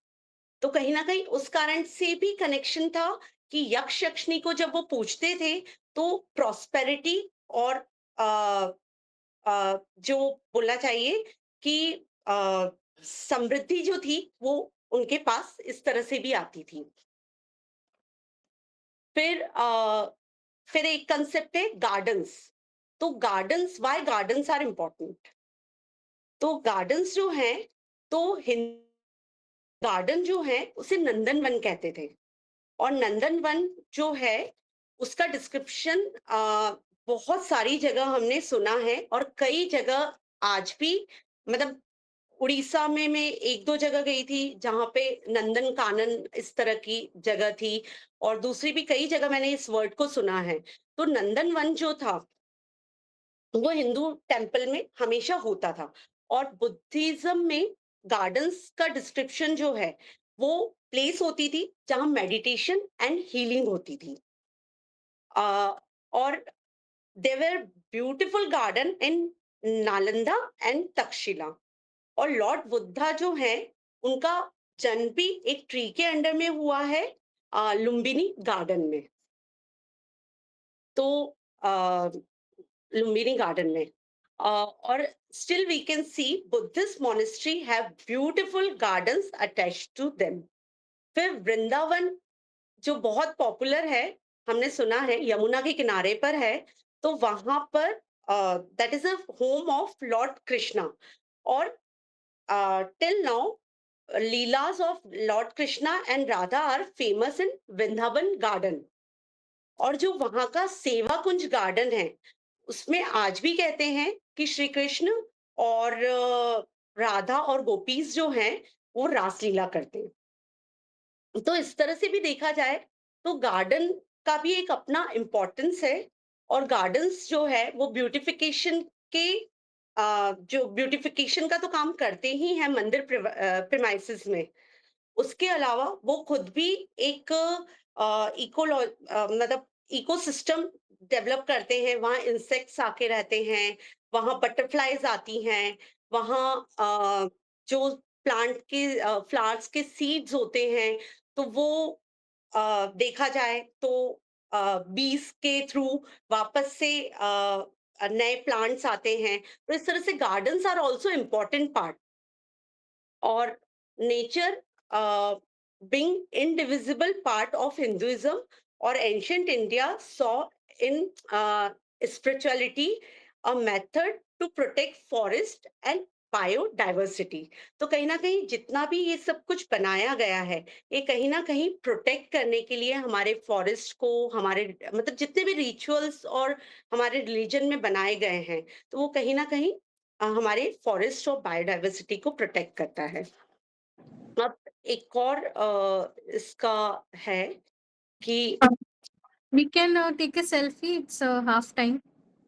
Speaker 1: तो कहीं ना कहीं उस कारण से भी कनेक्शन था कि यक्ष यक्षिनी को जब वो पूजते थे तो प्रॉस्पेरिटी और आ, जो बोलना चाहिए कि समृद्धि जो थी वो उनके पास इस तरह से भी आती थी। फिर फिर एक कंसेप्ट है गार्डन्स। तो gardens, why gardens are important? तो गार्डन्स जो हैं तो गार्डन जो है उसे नंदन वन कहते थे और नंदन वन जो है उसका डिस्क्रिप्शन बहुत सारी जगह हमने सुना है और कई जगह आज भी मतलब उड़ीसा में मैं 1-2 जगह गई थी जहाँ पे नंदन कानन इस तरह की जगह थी और दूसरी भी कई जगह मैंने इस वर्ड को सुना है। तो नंदन वन जो था वो हिंदू टेम्पल में हमेशा होता था और बुद्धिज्म में गार्डन्स का डिस्क्रिप्शन जो है वो प्लेस होती थी जहाँ मेडिटेशन एंड हीलिंग होती थी। अ, और there were beautiful garden in Nalanda and Takshashila और लॉर्ड बुद्धा जो है उनका जन्म भी एक ट्री के अंडर में हुआ है लुम्बिनी गार्डन में। तो अ, लुम्बिनी गार्डन में और still we can see Buddhist monastery have beautiful gardens attached to them। फिर वृंदावन जो बहुत पॉपुलर है, हमने सुना है यमुना के किनारे पर है, तो वहां पर that is a home of lord Krishna और till now leelas of lord Krishna and Radha are famous in Vrindavan garden. और जो वहां का सेवा कुंज गार्डन है उसमें आज भी कहते हैं कि श्री कृष्ण और राधा और गोपीज जो हैं वो रासलीला करते हैं। तो इस तरह से भी देखा जाए तो गार्डन का भी एक अपना इम्पोर्टेंस है और गार्डन्स जो है वो ब्यूटिफिकेशन के जो ब्यूटिफिकेशन का तो काम करते ही हैं मंदिर प्रिमाइसेस में। उसके अलावा वो खुद भी एक मतलब इकोसिस्टम डेवलप करते हैं। वहाँ इंसेक्ट्स आके रहते हैं, वहाँ बटरफ्लाइज आती हैं, वहाँ जो प्लांट के फ्लावर्स के सीड्स होते हैं तो वो देखा जाए तो बीज के थ्रू वापस से नए प्लांट्स आते हैं। तो इस तरह से gardens are also important part. और nature being indivisible part of Hinduism or ancient India saw in spirituality a method to protect forest and biodiversity. तो कहीं ना कहीं जितना भी ये सब कुछ बनाया गया है, ये कहीं ना कहीं प्रोटेक्ट करने के लिए हमारे फॉरेस्ट को, हमारे मतलब जितने भी रिचुअल्स और हमारे रिलीजन में बनाए गए हैं, तो वो कहीं ना कहीं हमारे फॉरेस्ट और बायोडाइवर्सिटी को प्रोटेक्ट करता है। अब एक और इसका है कि
Speaker 2: We can take a selfie. It's half time.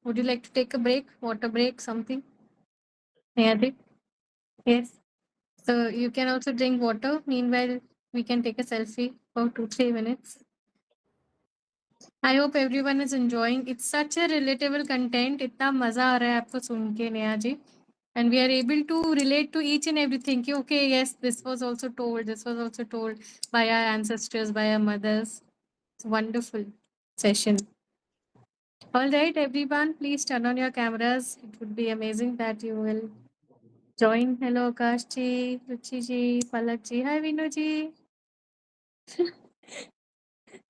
Speaker 2: Would you like to take a break? Water break, something? Yeah, yes. So you can also drink water. Meanwhile, we can take a selfie for 2-3 minutes. I hope everyone is enjoying. It's such a relatable content. इतना मजा आ रहा है आपको सुन के Neha ji. And we are able to relate to each and everything. कि, okay, yes, this was also told. This was also told by our ancestors, by our mothers. It's a wonderful session. All right, everyone, please turn on your cameras. It would be amazing that you will join. Hello, Akash ji, Ruchi ji, Palak ji. Hi, Vinu ji.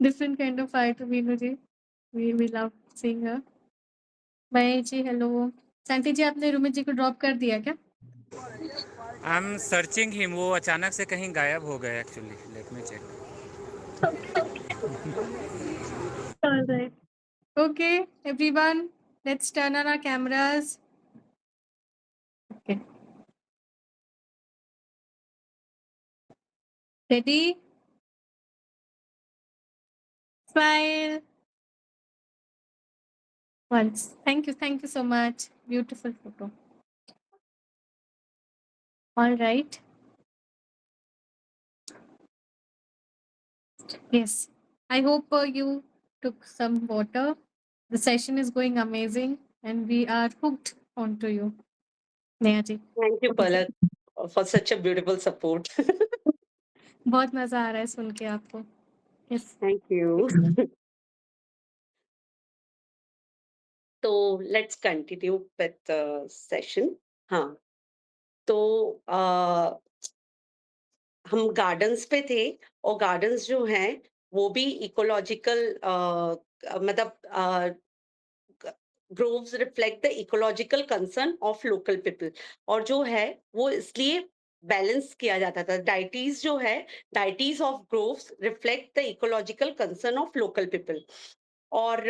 Speaker 2: Different kind of fight, Vinu ji. We love seeing her. Bye ji, hello. शांति जी, आपने रुमित जी को ड्रॉप कर दिया क्या?
Speaker 3: आई एम सर्चिंग हिम, वो अचानक से कहीं गायब हो गए actually. Let me check.
Speaker 2: All right. Okay, everyone, let's turn on our cameras. Okay. Ready? Smile. Once. Thank you so much. Beautiful photo. All right. Yes. I hope you took some water. The session is going amazing and we are hooked onto you. Neha ji,
Speaker 1: thank you Palak for such a beautiful support.
Speaker 2: बहुत मजा आ रहा है सुन के आपको। Yes.
Speaker 1: Thank you. तो लेट्स कंटिन्यू विद सेशन। हाँ, तो हम गार्डन्स पे थे, और गार्डन्स जो हैं वो भी इकोलॉजिकल मतलब groves reflect the ecological concern of local people. और जो है वो इसलिए बैलेंस किया जाता था। डाइटीज जो है, deities of groves reflect the ecological concern of local people. और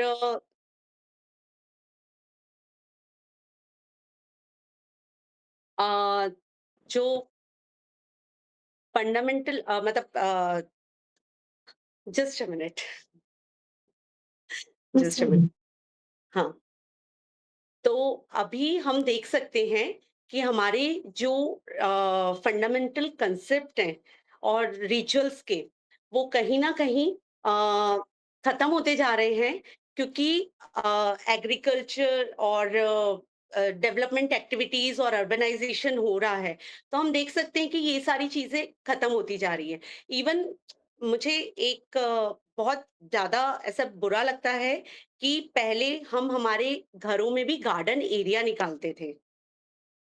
Speaker 1: जो फंडामेंटल मतलब just a minute, just a minute. हाँ, तो अभी हम देख सकते हैं कि हमारे जो फंडामेंटल कंसेप्ट हैं और रिचुअल्स के, वो कहीं ना कहीं खत्म होते जा रहे हैं, क्योंकि एग्रीकल्चर और डेवलपमेंट एक्टिविटीज और अर्बनाइजेशन हो रहा है। तो हम देख सकते हैं कि ये सारी चीजें खत्म होती जा रही है। इवन मुझे एक बहुत ज्यादा ऐसा बुरा लगता है कि पहले हम हमारे घरों में भी गार्डन एरिया निकालते थे,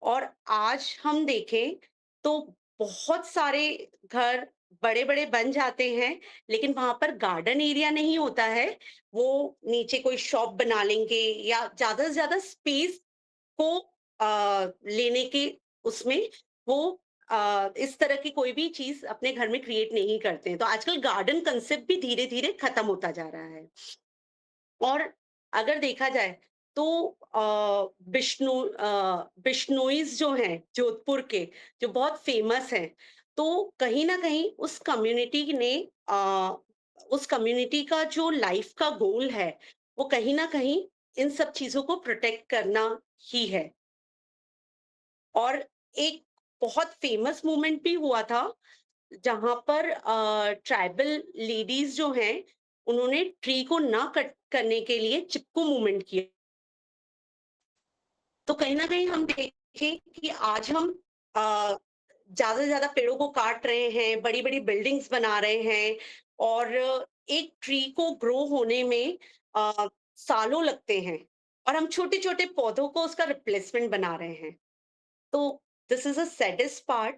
Speaker 1: और आज हम देखें तो बहुत सारे घर बड़े-बड़े बन जाते हैं, लेकिन वहां पर गार्डन एरिया नहीं होता है। वो नीचे कोई शॉप बना लेंगे, या ज्यादा से ज्यादा स्पेस को लेने के उसमें वो इस तरह की कोई भी चीज अपने घर में क्रिएट नहीं करते हैं। तो आजकल गार्डन कंसेप्ट भी धीरे-धीरे खत्म होता जा रहा है। और अगर देखा जाए तो बिश्नोईज जो हैं जोधपुर के, जो बहुत फेमस हैं, तो कहीं ना कहीं उस कम्युनिटी ने उस कम्युनिटी का जो लाइफ का गोल है, वो कहीं ना कहीं इन सब चीजों को प्रोटेक्ट करना ही है। और एक बहुत फेमस मूवमेंट भी हुआ था, जहां पर ट्राइबल लेडीज जो हैं, उन्होंने ट्री को ना कट करने के लिए चिपको मूवमेंट किया। तो कहीं ना कहीं हम देखें कि आज हम ज्यादा से ज्यादा पेड़ों को काट रहे हैं, बड़ी बड़ी बिल्डिंग्स बना रहे हैं, और एक ट्री को ग्रो होने में सालों लगते हैं और हम छोटे-छोटे पौधों को उसका रिप्लेसमेंट बना रहे हैं। तो this is a saddest part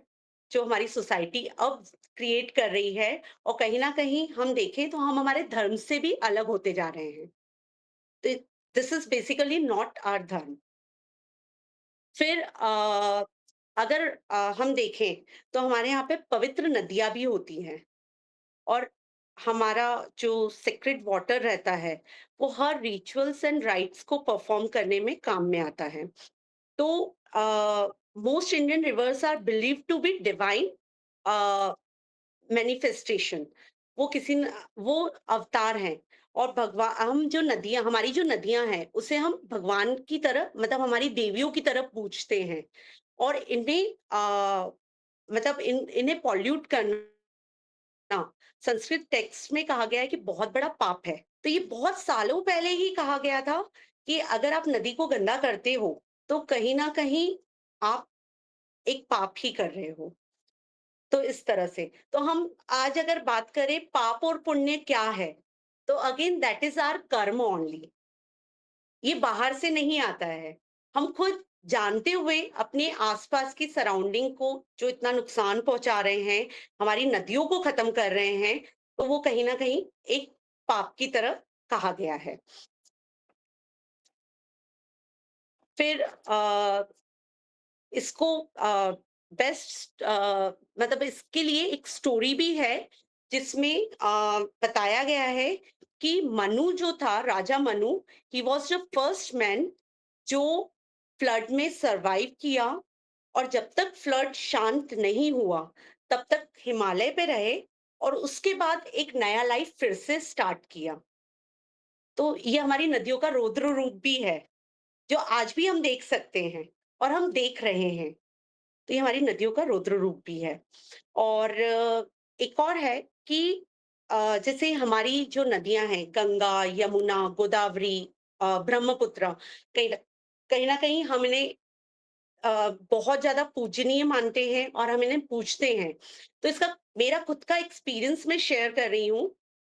Speaker 1: जो हमारी सोसाइटी अब क्रिएट कर रही है और कहीं न कहीं हम देखें तो हम हमारे धर्म से भी अलग होते जा रहे हैं। तो this is basically not our dharma. फिर अगर हम देखें तो हमारे यहाँ पे पवित्र नदियाँ भी होती हैं और हमारा जो सेक्रेड वाटर रहता है, वो हर रिचुअल्स एंड राइट्स को परफॉर्म करने में काम में आता है। तो most Indian rivers are believed to be divine manifestation. वो किसी न वो अवतार हैं और भगवान हम जो नदियाँ हमारी जो नदियाँ हैं, उसे हम भगवान की तरह मतलब हमारी देवियों की तरह पूजते हैं और इन्हें मतलब इन्हें पॉल्यूट करना संस्कृत टेक्स्ट में कहा गया है कि बहुत बड़ा पाप है। तो ये बहुत सालों पहले ही कहा गया था कि अगर आप नदी को गंदा करते हो, तो कहीं न कहीं आप एक पाप ही कर रहे हो। तो इस तरह से। तो हम आज अगर बात करें पाप और पुण्य क्या है? तो अगेन दैट इज़ आवर कर्म ओनली। ये बाहर से नहीं आता है। हम खुद जानते हुए अपने आसपास की सराउंडिंग को जो इतना नुकसान पहुंचा रहे हैं, हमारी नदियों को खत्म कर रहे हैं, तो वो कहीं न कहीं एक पाप की तरह कहा गया है। फिर इसको बेस्ट मतलब इसके लिए एक स्टोरी भी है जिसमें बताया गया है कि मनु जो था राजा Manu, he was the first man जो फ्लड में सरवाइव किया और जब तक फ्लड शांत नहीं हुआ तब तक हिमालय पे रहे और उसके बाद एक नया लाइफ फिर से स्टार्ट किया। तो ये हमारी नदियों का रौद्र रूप भी है जो आज भी हम देख सकते हैं और हम देख रहे हैं। तो ये हमारी नदियों का रौद्र रूप भी है। और एक और है कि जैसे हमारी जो नदियाँ हैं गंगा, यमुना, गोदावरी, ब्रह्मपुत्र, कहीं न कहीं हम इन्हें बहुत ज़्यादा पूजनीय मानते हैं और हम इन्हें पूजते हैं। तो इसका मेरा खुद का एक्सपीरियंस मैं शेयर कर रही हूँ।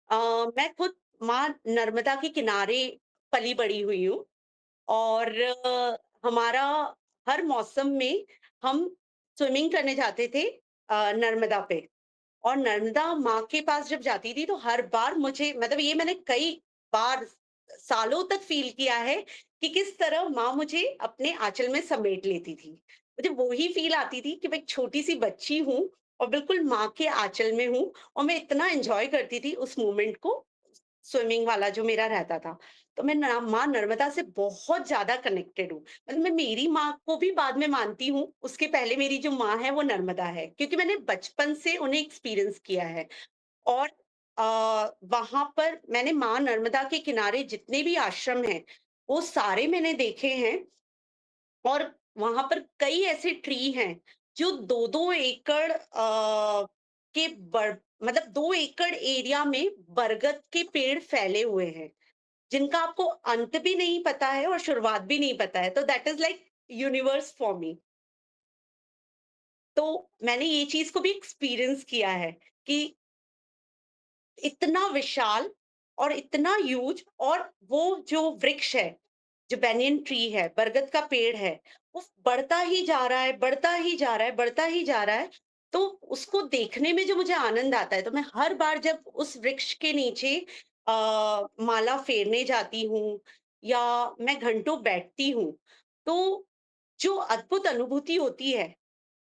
Speaker 1: अ, मैं खुद माँ नर्मदा के किनारे पली-बड़ी हुई हूँ। और हमारा हर मौसम में हम स्विमिंग करने जाते थे नर्मदा पे और नर्मदा माँ के पास जब जाती थी तो हर बार मुझे मतलब ये मैंने कई बार सालों तक फ़ील किया है कि किस तरह माँ मुझे अपने आँचल में समेट लेती थी। मुझे वो ही फ़ील आती थी कि मैं एक छोटी-सी बच्ची हूँ और बिल्कुल माँ के आँचल में हूँ और मैं इतना एन्जॉय करती थी उस मोमेंट को, स्विमिंग वाला जो मेरा रहता था। तो मैं ना माँ नर्मदा से बहुत ज़्यादा कनेक्टेड हूँ। मतलब मैं मेरी माँ को भी बाद में मानती हूँ, उसके पहले मेरी जो माँ है वो नर्मदा है, क्योंकि मैंने बचपन से उन्हें एक्सपीरियंस किया है। और वहाँ पर मैंने माँ नर्मदा के किनारे जितने भी आश्रम हैं, वो सारे मैंने देखे हैं और वहाँ पर कई ऐसे ट्री हैं, जो 2-2 एकड़ के बड़ मतलब 2 एकड़ एरिया में बरगद के पेड़ फैले हुए हैं। जिनका आपको अंत भी नहीं पता है और शुरुआत भी नहीं पता है। तो that is like universe for me. तो मैंने ये चीज़ को भी एक्सपीरियंस किया है कि इतना विशाल और इतना ह्यूज और वो जो वृक्ष है, जो बैंनियन ट्री है, बरगद का पेड़ है, वो बढ़ता ही जा रहा है, बढ़ता ही जा रहा है, बढ़ता ही जा रहा है। तो उसको देखने में जो मुझे आनंद आता है, तो मैं हर बार जब उस वृक्ष के नीचे माला फेरने जाती हूँ या मैं घंटों बैठती हूँ, तो जो अद्भुत अनुभूति होती है,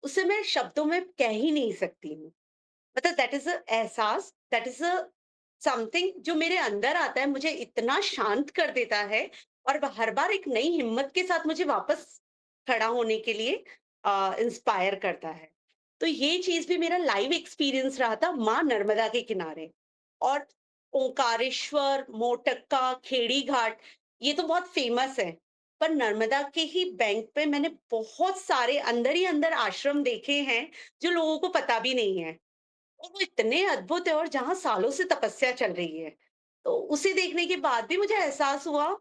Speaker 1: उसे मैं शब्दों में कह ही नहीं सकती हूँ। मतलब दैट इज़ अ एहसास, दैट इज़ अ समथिंग जो मेरे अंदर आता है, मुझे इतना शांत कर देता है और हर बार एक नई हिम्मत के साथ मुझे वापस खड़ा होने के लिए इंस्पायर करता है। तो ये चीज़ भी मेरा लाइव एक्सपीरियंस रहा था माँ नर्मदा के किनारे। और ओंकारेश्वर, मोटक्का, खेड़ी घाट ये तो बहुत फेमस है। पर नर्मदा के ही बैंक पे मैंने बहुत सारे अंदर ही अंदर आश्रम देखे हैं, जो लोगों को पता भी नहीं है। और वो इतने अद्भुत है और जहाँ सालों से तपस्या चल रही है। तो उसे देखने के बाद भी मुझे एहसास हुआ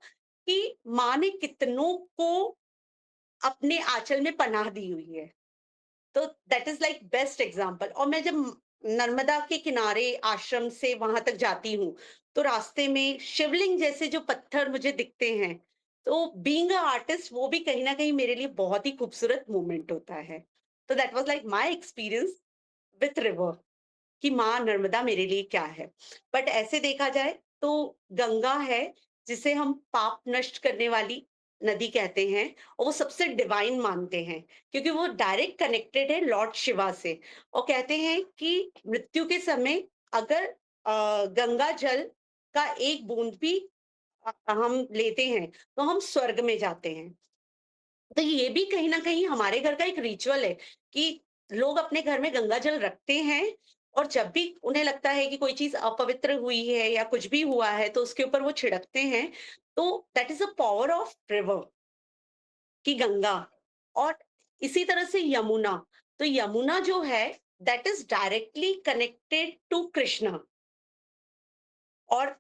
Speaker 1: कि माँ ने कितनों को अपने आँचल में पनाह दी हुई है। तो that is like best example. और मैं जब नर्मदा के किनारे आश्रम से वहां तक जाती हूँ, तो रास्ते में शिवलिंग जैसे जो पत्थर मुझे दिखते हैं, तो बीइंग अ आर्टिस्ट वो भी कहीं ना कहीं मेरे लिए बहुत ही खूबसूरत मोमेंट होता है। तो that was like my experience with river, कि माँ नर्मदा मेरे लिए क्या है। बट ऐसे देखा जाए तो गंगा है, जिसे हम पाप नष्ट करने वाली नदी कहते हैं, और वो सबसे डिवाइन मानते हैं, क्योंकि वो डायरेक्ट कनेक्टेड है लॉर्ड शिवा से। और कहते हैं कि मृत्यु के समय अगर गंगा जल का एक बूंद भी हम लेते हैं, तो हम स्वर्ग में जाते हैं। तो ये भी कहीं न कहीं हमारे घर का एक रिचुअल है कि लोग अपने घर में गंगा जल रखते हैं, और जब भी उन्हें लगता है कि कोई चीज़ अपवित्र हुई है या कुछ भी हुआ है, तो उसके ऊपर वो छिड़कते हैं। तो that is a power of river, कि गंगा। और इसी तरह से यमुना, तो यमुना जो है that is directly connected to Krishna. और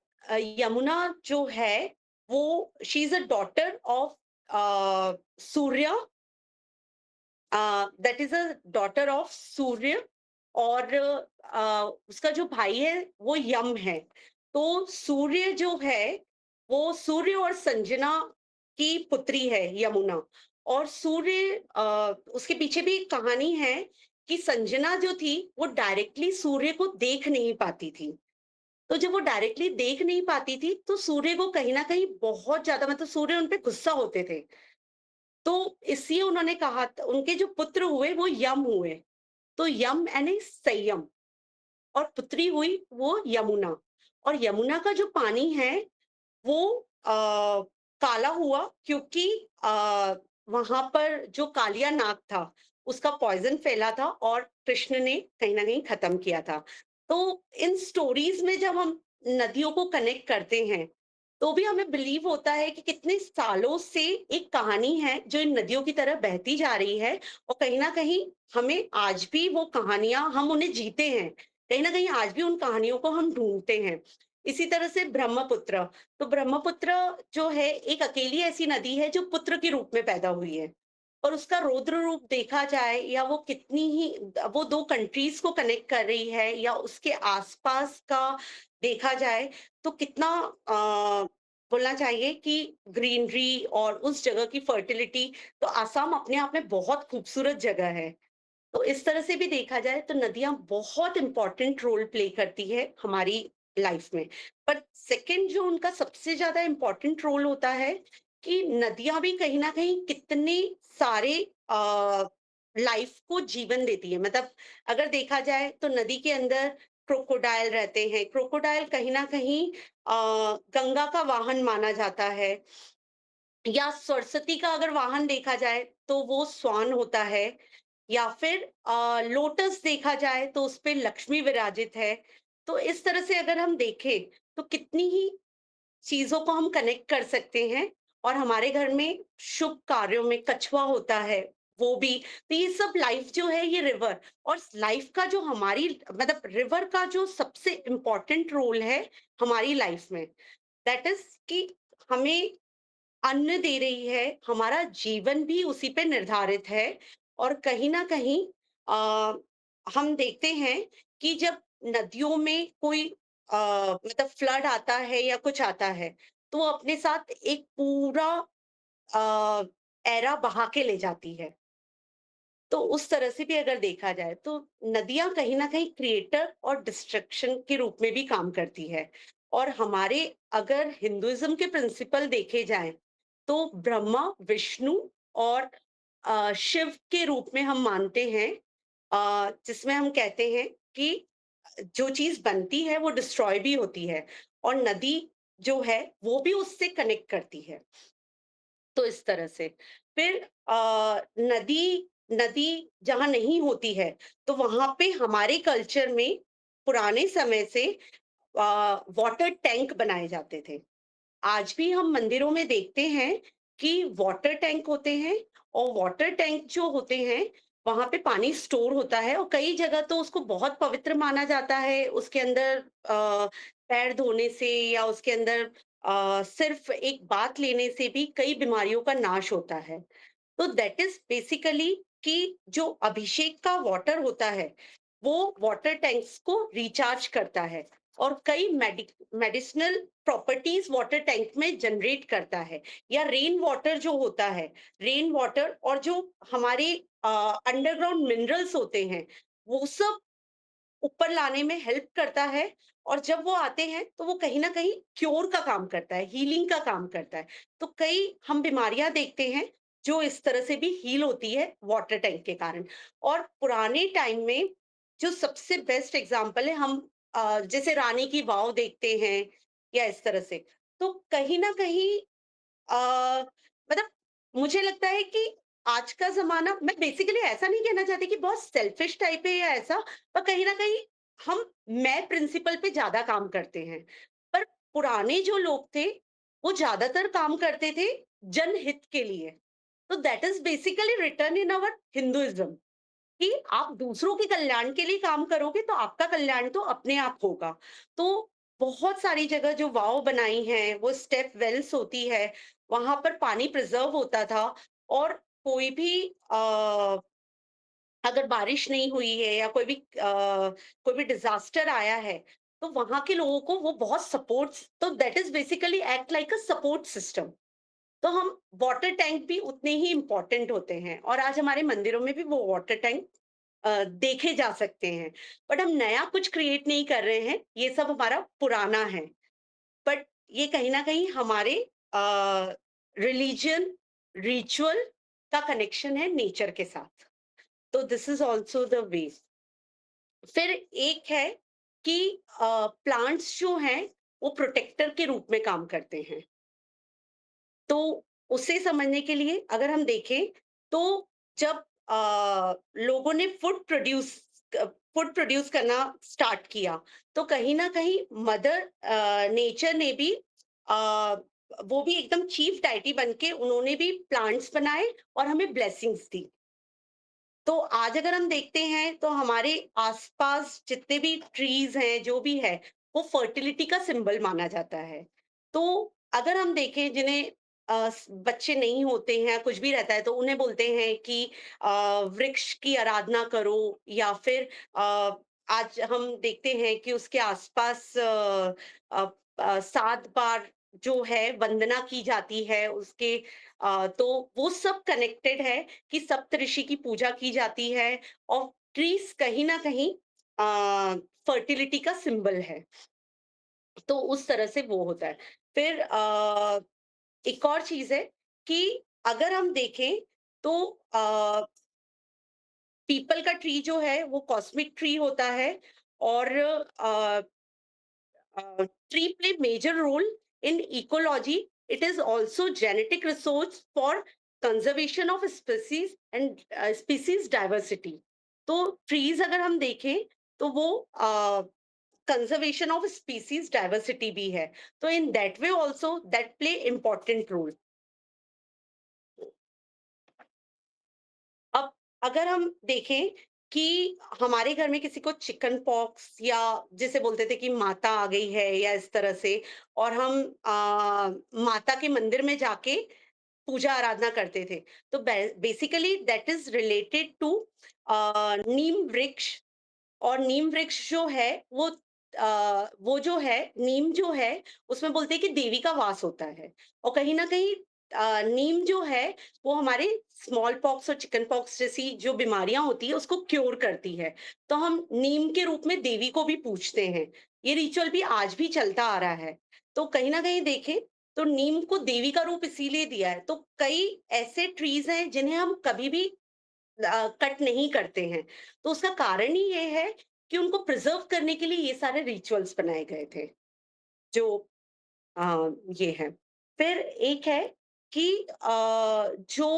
Speaker 1: यमुना जो है वो she is a daughter of Surya, that is a daughter of Surya. और उसका जो भाई है वो यम है। तो सूर्य जो है वो सूर्य और संजना की पुत्री है यमुना। और सूर्य उसके पीछे भी एक कहानी है कि संजना जो थी वो डायरेक्टली सूर्य को देख नहीं पाती थी। तो जब वो डायरेक्टली देख नहीं पाती थी तो सूर्य को कहीं ना कहीं बहुत ज्यादा, मतलब सूर्य उन पे गुस्सा होते थे। तो इसलिए उन्होंने कहा, उनके जो पुत्र हुए वो यम हुए। तो यम यानी संयम, और पुत्री हुई वो यमुना। और यमुना का जो पानी है वो काला हुआ, क्योंकि वहां पर जो कालिया नाग था उसका पॉइजन फैला था, और कृष्ण ने कहीं ना कहीं खत्म किया था। तो इन स्टोरीज में जब हम नदियों को कनेक्ट करते हैं, तो भी हमें बिलीव होता है कि कितने सालों से एक कहानी है जो इन नदियों की तरह बहती जा रही है। और कहीं ना कहीं हमें आज भी वो कहानियां, हम उन्हें जीते हैं, कहीं ना कहीं आज भी उन कहानियों को हम ढूंढते हैं। इसी तरह से ब्रह्मपुत्र, तो ब्रह्मपुत्र जो है एक अकेली ऐसी नदी है जो पुत्र के रूप में पैदा हुई है। और उसका रौद्र रूप देखा जाए, या वो कितनी ही, वो दो कंट्रीज को कनेक्ट कर रही है, या उसके आसपास का देखा जाए, तो कितना बोलना चाहिए कि ग्रीनरी और उस जगह की फर्टिलिटी। तो आसाम अपने आप में बहुत खूबसूरत जगह है। तो इस तरह से भी देखा जाए तो नदियाँ बहुत इम्पोर्टेंट रोल प्ले करती है हमारी लाइफ में। पर सेकंड जो उनका सबसे ज़्यादा इम्पोर्टेंट रोल होता है, कि नदियाँ भी कहीं न कहीं कितने सारे लाइफ को जीवन देती है। मतलब अगर देखा जाए तो नदी के अंदर क्रोकोडाइल रहते हैं। क्रोकोडाइल कहीं न कहीं गंगा का वाहन माना जाता है। या सरस्वती का अगर वाहन देखा जाए तो वो स्वान होता है। या फिर लोटस देखा जाए तो उसपे लक्ष्मी विराजित है। तो इस तरह से अगर हम देखें तो कितनी ही चीजों को हम कनेक्ट कर सकते हैं। और हमारे घर में शुभ कार्यों में कछुआ होता है, वो भी। तो ये सब लाइफ जो है ये रिवर, और लाइफ का जो हमारी, मतलब रिवर का जो सबसे इम्पोर्टेंट रोल है हमारी लाइफ में, दैट इज कि हमें अन्न दे रही है, हमारा जीवन भी उसी पे निर्धारित है। और कहीं न कहीं अ, हम देखते हैं कि जब नदियों में कोई मतलब फ्लड आता है या कुछ आता है, तो वो अपने साथ एक पूरा एरा बहा के ले जाती है। तो उस तरह से भी अगर देखा जाए तो नदियाँ कहीं न कहीं क्रिएटर और डिस्ट्रक्शन के रूप में भी काम करती है। और हमारे अगर हिंदुइज़्म के प्रिंसिपल देखे जाएँ, तो ब्रह्मा, विष्णु और शिव के रूप में हम मानते हैं, जिसमें हम कहते हैं कि जो चीज़ बनती है वो डिस्ट्रॉय भी होती है, और नदी जो है वो भी उससे कनेक्ट करती है। तो इस तरह से। फिर नदी नदी जहाँ नहीं होती है, तो वहाँ पे हमारे कल्चर में पुराने समय से वाटर टैंक बनाए जाते थे। आज भी हम मंदिरों में देखते हैं कि वाटर टैंक होते हैं। और वाटर टैंक जो होते हैं, वहाँ पे पानी स्टोर होता है, और कई जगह तो उसको बहुत पवित्र माना जाता है। उसके अंदर पैर धोने से, या उसके अंदर सिर्फ एक बात लेने से भी कई बीमारियों का नाश होता है। तो दैट इज़ बेसिकली कि जो अभिषेक का वाटर होता है, वो वाटर टैंक्स को रिचार्ज करता है और कई मेडिसिनल प्रॉपर्टीज वाटर टैंक में जनरेट करता है। या रेन वाटर जो होता है, रेन वाटर और जो हमारे अंडरग्राउंड मिनरल्स होते हैं, वो सब ऊपर लाने में हेल्प करता है। और जब वो आते हैं तो वो कहीं न कहीं क्योर का काम करता है, हीलिंग का काम करता है। तो कई हम बीमारियाँ देखते हैं जो इस तरह से भी हील होती है वाटर टैंक के कारण। और पुराने टाइम में जो सबसे बेस्ट एग्ज़ाम्पल है, हम जैसे रानी की वाव देखते हैं या इस तरह से। तो कहीं न कहीं मतलब मुझे लगता है कि आज का ज़माना, मैं बेसिकली ऐसा नहीं कहना चाहती कि बहुत सेल्फिश टाइप है या ऐसा, पर कहीं न कहीं हम मैं प्रिंसिपल पे ज़्यादा काम करते हैं। पर पुराने जो लोग थे, वो ज़्यादातर काम करते थे जनहित के लिए। तो that is basically written in our Hinduism कि आप दूसरों के कल्याण के लिए काम करोगे तो आपका कल्याण तो अपने आप होगा। तो बहुत सारी जगह जो वाव बनाई हैं, वो स्टेप वेल्स होती है, वहाँ पर पानी प्रिज़र्व होता था। और कोई भी अगर बारिश नहीं हुई है या कोई भी डिज़ास्टर आया है, तो वहाँ के लोगों को वो बहुत सपोर्ट्स, तो that is basically act like a support system. तो हम वाटर टैंक भी उतने ही इम्पोर्टेंट होते हैं और आज हमारे मंदिरों में भी वो वाटर टैंक देखे जा सकते हैं। बट हम नया कुछ क्रिएट नहीं कर रहे हैं, ये सब हमारा पुराना है। बट ये कहीं न कहीं हमारे रिलिजन, रिचुअल का कनेक्शन है नेचर के साथ। तो this is also the way. फिर एक है कि प्लांट्स जो हैं, वो प्रोटेक्टर के रूप में काम करते हैं। तो उसे समझने के लिए अगर हम देखें तो जब लोगों ने फूड प्रोड्यूस करना स्टार्ट किया, तो कहीं ना कहीं मदर नेचर ने भी अ, वो भी एकदम चीफ डाइटी बन के उन्होंने भी प्लांट्स बनाए और हमें ब्लेसिंग्स दी। तो आज अगर हम देखते हैं तो हमारे आसपास जितने भी ट्रीज हैं, जो भी है, वो फर्टिलिटी का सिंबल माना जाता है। तो अगर हम देखें जिन्हें बच्चे नहीं होते हैं, कुछ भी रहता है, तो उन्हें बोलते हैं कि वृक्ष की आराधना करो। या फिर आज हम देखते हैं कि उसके आसपास 7 बार जो है वंदना की जाती है उसके। तो वो सब कनेक्टेड है कि सप्तऋषि की पूजा की जाती है और ट्रीज कहीं ना कहीं फर्टिलिटी का सिंबल है। तो उस तरह से वो होता है। फिर एक और चीज है कि अगर हम देखें तो पीपल का ट्री जो है वो कॉस्मिक ट्री होता है। और tree play major role in ecology. It is also genetic resource for conservation of species and species diversity. तो trees अगर हम देखें तो वो कंजर्वेशन ऑफ स्पीसीज डाइवर्सिटी भी है। तो in that way also that play important role. अब अगर हम देखें कि हमारे घर में किसी को चिकन पॉक्स या जिसे बोलते थे कि माता आ गई है या इस तरह से, और हम माता के मंदिर में जाके पूजा आराधना करते थे, तो basically that is related to neem वृक्ष। और नीम वृक्ष जो है वो जो है, नीम जो है, उसमें बोलते हैं कि देवी का वास होता है। और कहीं ना कहीं नीम जो है वो हमारे स्मॉल पॉक्स और चिकन पॉक्स जैसी जो बीमारियां होती है उसको क्योर करती है। तो हम नीम के रूप में देवी को भी पूजते हैं। ये रिचुअल भी आज भी चलता आ रहा है। तो कहीं ना कहीं देखें तो नीम को देवी का रूप इसीलिए दिया है। तो कई ऐसे ट्रीज हैं जिन्हें हम कभी भी कट नहीं करते हैं। तो उसका कारण ही ये है कि उनको प्रिजर्व करने के लिए ये सारे रिचुअल्स बनाए गए थे, जो ये है। फिर एक है कि जो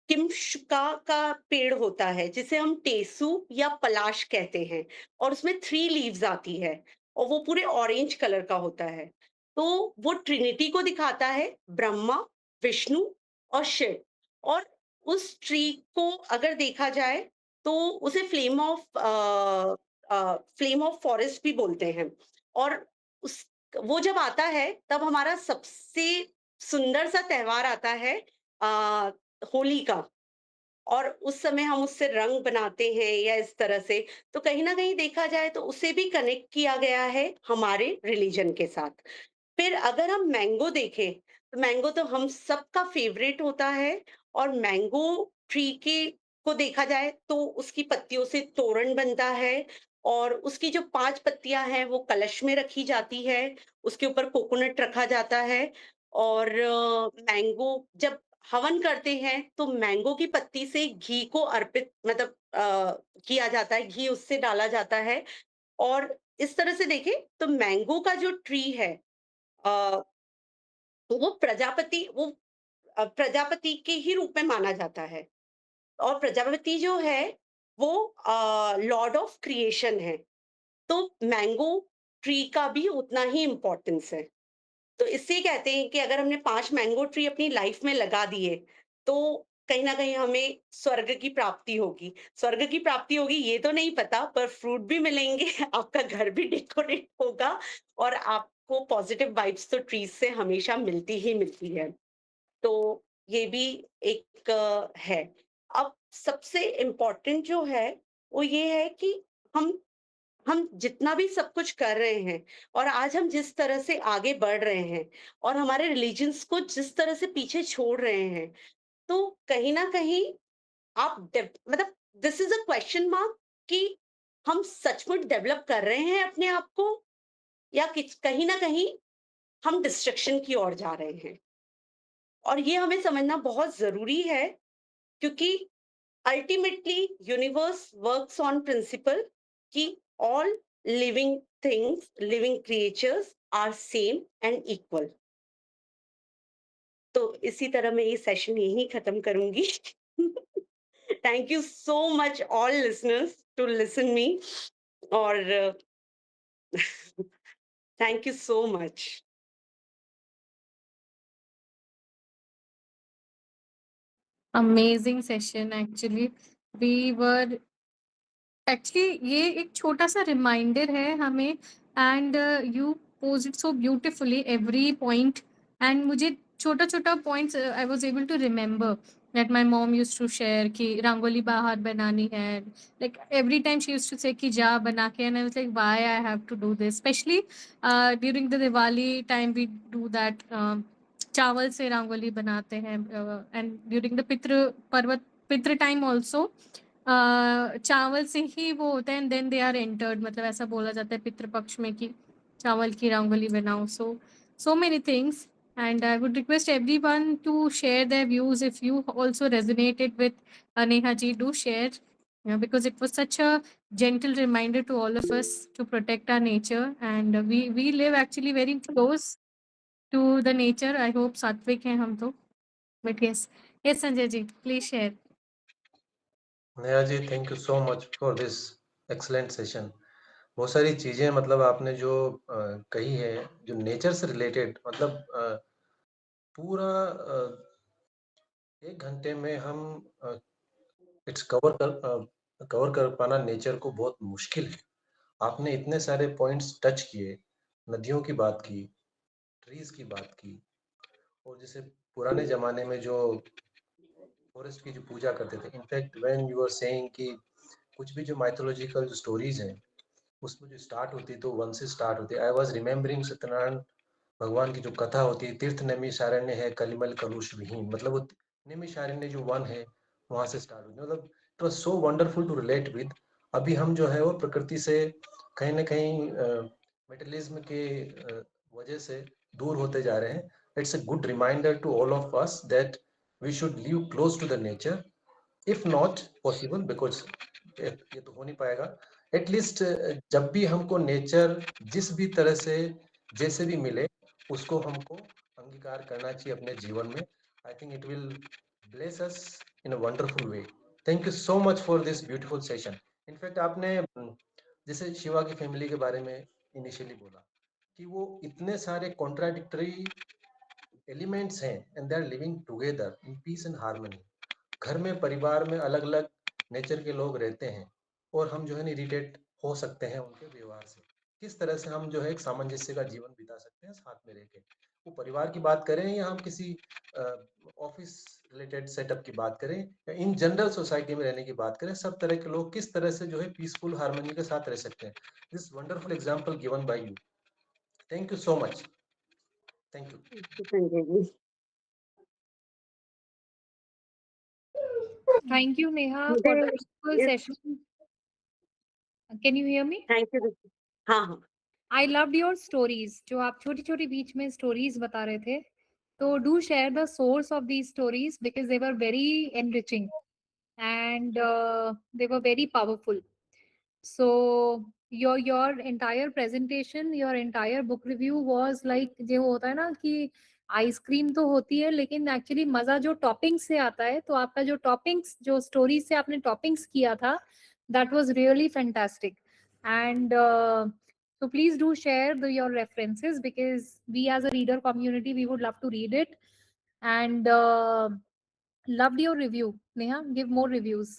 Speaker 1: किम्शुका का पेड़ होता है जिसे हम टेसु या पलाश कहते हैं, और उसमें 3 लीव्स आती है और वो पूरे ऑरेंज कलर का होता है। तो वो ट्रिनिटी को दिखाता है, ब्रह्मा, विष्णु और शिव। और उस ट्री को अगर देखा जाए तो उसे फ्लेम ऑफ फॉरेस्ट भी बोलते हैं। और उस वो जब आता है तब हमारा सबसे सुंदर सा त्योहार आता है, होली का। और उस समय हम उससे रंग बनाते हैं या इस तरह से, तो कहीं न कहीं देखा जाए तो उसे भी कनेक्ट किया गया है हमारे रिलीजन के साथ। फिर अगर हम मैंगो देखें, तो मैंगो तो हम सबका फेवरेट होता है और मैंगो ट्री के को देखा जाए तो उसकी पत्तियों से तोरण बनता है और उसकी जो 5 पत्तियाँ हैं वो कलश में रखी जाती है, उसके ऊपर कोकोनट रखा जाता है और मैंगो जब हवन करते हैं तो मैंगो की पत्ती से घी को अर्पित मतलब किया जाता है, घी उससे डाला जाता है और इस तरह से देखें तो मैंगो का जो ट्री है अ, वो प्रजापति के ही रूप में माना जाता है और प्रजापति जो है वो लॉर्ड ऑफ क्रिएशन है। तो मैंगो ट्री का भी उतना ही इम्पोर्टेंस है। तो इससे कहते हैं कि अगर हमने 5 मैंगो ट्री अपनी लाइफ में लगा दिए, तो कहीं न कहीं हमें स्वर्ग की प्राप्ति होगी। स्वर्ग की प्राप्ति होगी ये तो नहीं पता, पर फ्रूट भी मिलेंगे, आपका घर भी डेकोरेट होगा और आपको पॉजिटिव वाइब्स तो ट्रीज़ से हमेशा मिलती ही मिलती है। तो ये भी एक है। अब सबसे इम्पोर्टेंट जो है, वो ये है कि हम हम जितना भी सब कुछ कर रहे हैं और आज हम जिस तरह से आगे बढ़ रहे हैं और हमारे रिलीजन्स को जिस तरह से पीछे छोड़ रहे हैं, तो कहीं न कहीं आप मतलब this is a question mark कि हम सचमुच डेवलप कर रहे हैं अपने आप को या कहीं न कहीं हम डिस्ट्रक्शन की ओर जा रहे हैं। और ये हमें समझना बहुत ज़रूरी है क्योंकि ultimately universe works on principle कि all living creatures are same and equal. तो इसी तरह मैं ये सेशन यहीं खत्म करूंगी। Thank you so much all listeners to listen me और thank you so much.
Speaker 2: Amazing session actually. We were actually ये एक छोटा-सा रिमाइंडर है हमें and you posed it so beautifully every point and मुझे छोटा-छोटा points I was able to remember that my mom used to share कि रंगोली बाहर बनानी है। Like every time she used to say कि जा बना के and I was like why I have to do this? Specially during the Diwali time we do that चावल से रंगोली बनाते हैं and during the Pitru time also चावल से ही वो होते हैं and then they are entered मतलब ऐसा बोला जाता है पितृपक्ष में कि चावल की रंगोली बनाओ so many things and I would request everyone to share their views if you also resonated with Neha ji do share because it was such a gentle reminder to all of us to protect our nature and we live actually very close to the nature I hope सात्विक हैं हम तो but yes Sanjay ji please share.
Speaker 4: Neha ji, thank you so much for this excellent session. बहुत सारी चीजें मतलब आपने जो कही है, जो नेचर से रिलेटेड, मतलब पूरा 1 घंटे में हम इट्स कवर कर पाना नेचर को बहुत मुश्किल है। आपने इतने सारे पॉइंट्स टच किए, नदियों की बात की, ट्रीज की बात की, और जैसे पुराने जमाने में जो फॉरेस्ट की जो पूजा करते थे। In fact when you are saying कि कुछ भी जो माइथोलॉजिकल जो स्टोरीज हैं, उसमें जो स्टार्ट होती है तो वन से स्टार्ट होती है। आई वाज रिमेम्बरिंग सत्यनारायण भगवान की जो कथा होती है, तीर्थ नैमिषारण्य है कलिमल कलुष विहीन, मतलब वो नैमिषारण्य जो वन है वहां से स्टार्ट होती है। मतलब it was so wonderful to relate with. अभी हम जो है वो प्रकृति से कहीं ना कहीं मेटलिज्म के वजह से दूर होते जा रहे हैं। It's a good reminder to all of us that we should live close to the nature, if not possible, because ये तो हो नहीं पाएगा, एटलीस्ट जब भी हमको नेचर जिस भी तरह से जैसे भी मिले उसको हमको अंगीकार करना चाहिए अपने जीवन में। I think it will bless us in a wonderful way. Thank you so much for this beautiful session. In fact आपने जैसे शिवा की फैमिली के बारे में इनिशियली बोला कि वो इतने सारे कॉन्ट्राडिक्टरी एलिमेंट्स हैं and they are living together in peace and harmony. घर में परिवार में अलग अलग नेचर के लोग रहते हैं और हम जो है इरिटेट हो सकते हैं उनके व्यवहार से। किस तरह से हम जो है एक सामंजस्य का जीवन बिता सकते हैं साथ में रह के। वो परिवार की बात करें या हम किसी ऑफिस रिलेटेड सेटअप की बात करें या इन जनरल सोसाइटी में रहने की बात करें, सब तरह के लोग किस तरह से जो है पीसफुल हार्मनी के साथ रह सकते हैं. This wonderful example given by you. Thank you so much. Thank you.
Speaker 1: Sanjay ji,
Speaker 2: Thank you, Neha,
Speaker 1: मुझे
Speaker 2: for the beautiful
Speaker 1: इस
Speaker 2: session. Can you hear me?
Speaker 1: Thank you. हाँ, हाँ.
Speaker 2: I loved your stories. जो आप छोटी-छोटी बीच में stories बता रहे थे. तो do share the source of these stories because they were very enriching and they were very powerful. So your entire presentation, your entire book review was like जो होता है ना कि आइसक्रीम तो होती है लेकिन एक्चुअली मजा जो टॉपिंग्स से आता है, तो आपका जो टॉपिंग्स जो स्टोरीज से आपने टॉपिंग्स किया था, that was really fantastic. And so please do share your references because we as a reader community we would love to read it. And loved your review, Neha. Give more reviews.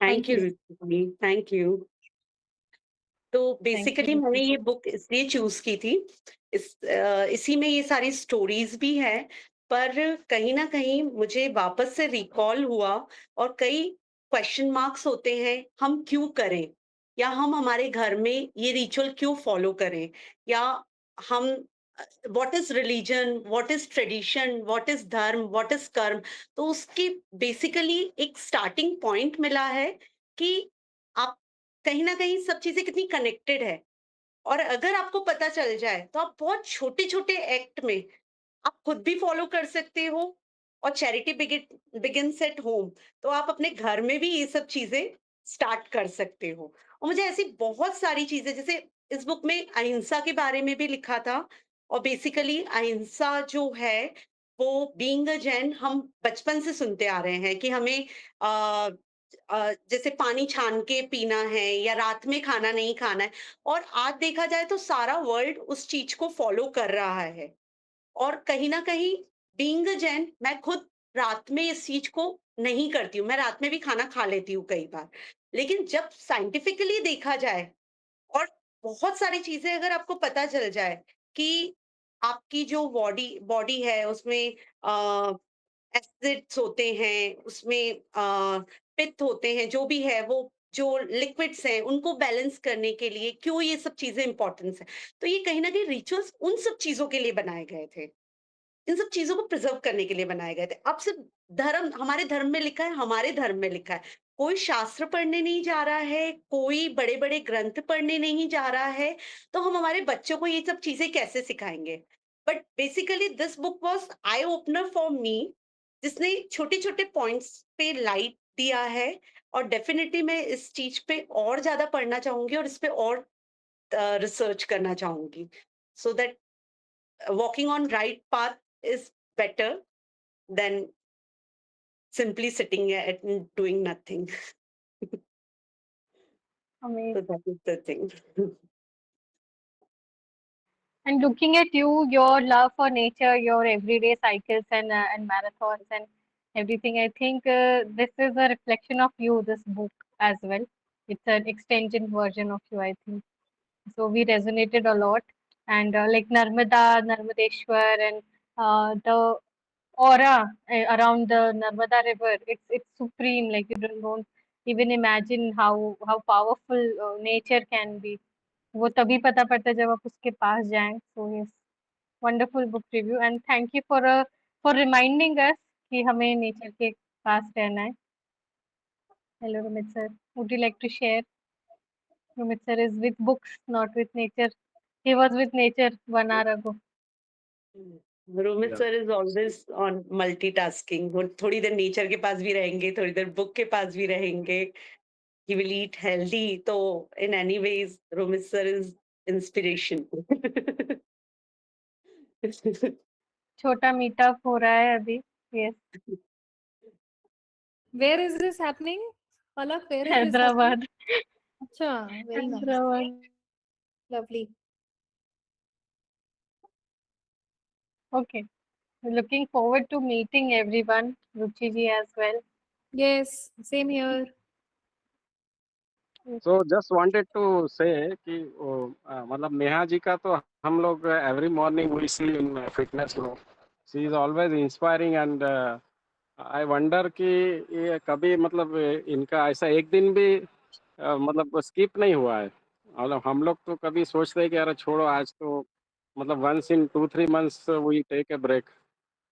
Speaker 1: Thank
Speaker 2: Thank
Speaker 1: you
Speaker 2: you.
Speaker 1: Ruchi, thank you. तो
Speaker 2: Thank you,
Speaker 1: बेसिकली मैंने
Speaker 2: Ruchi.
Speaker 1: ये बुक इसलिए चूज की थी, इसी में ये सारी स्टोरीज भी है, पर कहीं ना कहीं मुझे वापस से रिकॉल हुआ और कई क्वेश्चन मार्क्स होते हैं, हम क्यों करें, या हम हमारे घर में ये रिचुअल क्यों फॉलो करें, या हम what is religion, what is tradition, what is धर्म, व्हाट इज कर्म. तो उसकी बेसिकली एक स्टार्टिंग पॉइंट मिला है कि आप कहीं न कहीं सब चीज़ें कितनी कनेक्टेड है, और अगर आपको पता चल जाए, तो आप बहुत छोटे-छोटे एक्ट में आप खुद भी फॉलो कर सकते हो, और चैरिटी बिगिन्स एट होम. तो आप अपने घर में भी ये सब चीज़ें स्टार्ट कर सकते हो. और मुझे ऐसी बहुत सारी चीज़ें, जैसे इस बुक में अहिंसा के बारे में भी लिखा था, और बेसिकली अहिंसा जो है, वो बीइंग अ जैन हम बचपन से सुनते आ रहे हैं कि हमें अ जैसे पानी छान के पीना है, या रात में खाना नहीं खाना है, और आज देखा जाए तो सारा वर्ल्ड उस चीज़ को फॉलो कर रहा है. और कहीं न कहीं बीइंग अ जैन, मैं खुद रात में इस चीज़ को नहीं करती हूँ, मैं रात में भी खाना खा लेती हूँ कई बार। लेकिन जब साइंटिफिकली देखा जाए, और बहुत सारी चीज़ें अगर आपको पता चल जाए कि आपकी जो बॉडी बॉडी है उसमें एसिड्स होते हैं, उसमें पित्त होते हैं, जो भी है वो जो लिक्विड्स हैं, उनको बैलेंस करने के लिए क्यों ये सब चीज़ें इम्पोर्टेंस है। तो ये कहीं न कहीं रिचुअल्स उन सब चीज़ों के लिए बनाए गए थे। इन सब चीज़ों को प्रिज़र्व करने के लिए बनाए गए थे। अब सिर्फ़ धर्म, हमारे धर्म में लिखा है, हमारे धर्म में लिखा है। कोई शास्त्र पढ़ने नहीं जा रहा है, कोई बड़े-बड़े ग्रंथ पढ़ने नहीं जा रहा है, तो हम हमारे बच्चों को ये सब चीज़ें कैसे सिखाएँगे? But basically this book was eye opener for me, जिसने छोटे-छोटे पॉइंट्स पे लाइट दिया है, और डेफ़िनिटली मैं इस चीज़ पे और ज़्यादा पढ़ना चाहूँगी, और इस पे और रिसर्च करना चाहूँगी, so that walking on right path is better than simply sitting and doing nothing.
Speaker 2: Amazing.
Speaker 1: So that is the thing.
Speaker 2: And looking at you, your love for nature, your everyday cycles and marathons and everything, I think this is a reflection of you. This book as well. It's an extended version of you, I think. So we resonated a lot, and like Narmada, Narmadeshwar, and the aura around the Narmada River. It's supreme. Like you don't even imagine how powerful nature can be. वो तभी पता पड़ता है जब आप उसके पास जाएं. So yes, wonderful book review and thank you for reminding us कि हमें नेचर के पास रहना है. Hello Rumit sir, would you like to share? Rumit sir is with books, not with nature. He was with nature 1 hour ago.
Speaker 1: Romit
Speaker 5: या
Speaker 1: sir is always on multitasking. वो थोड़ी देर नेचर के पास भी रहेंगे, थोड़ी देर बुक के पास भी रहेंगे. He will eat healthy. तो in any ways Romit sir is inspiration.
Speaker 2: छोटा मीटअप हो रहा है अभी. Yes.
Speaker 6: Where is this happening? Palak, where is this happening?
Speaker 2: Hyderabad.
Speaker 6: Acha, very nice.
Speaker 2: Hyderabad.
Speaker 6: Lovely.
Speaker 2: Okay. Looking forward to meeting everyone. Ruchi ji as well.
Speaker 6: Yes, same here.
Speaker 5: So just wanted to say कि मतलब नेहा जी का तो हम लोग every morning we see in fitness group. She is always inspiring and I wonder कि ये कभी मतलब इनका ऐसा एक दिन भी मतलब स्किप नहीं हुआ है। मतलब हम लोग तो कभी सोचते हैं कि यार छोड़ो आज तो मतलब once in 2-3 months we take a break.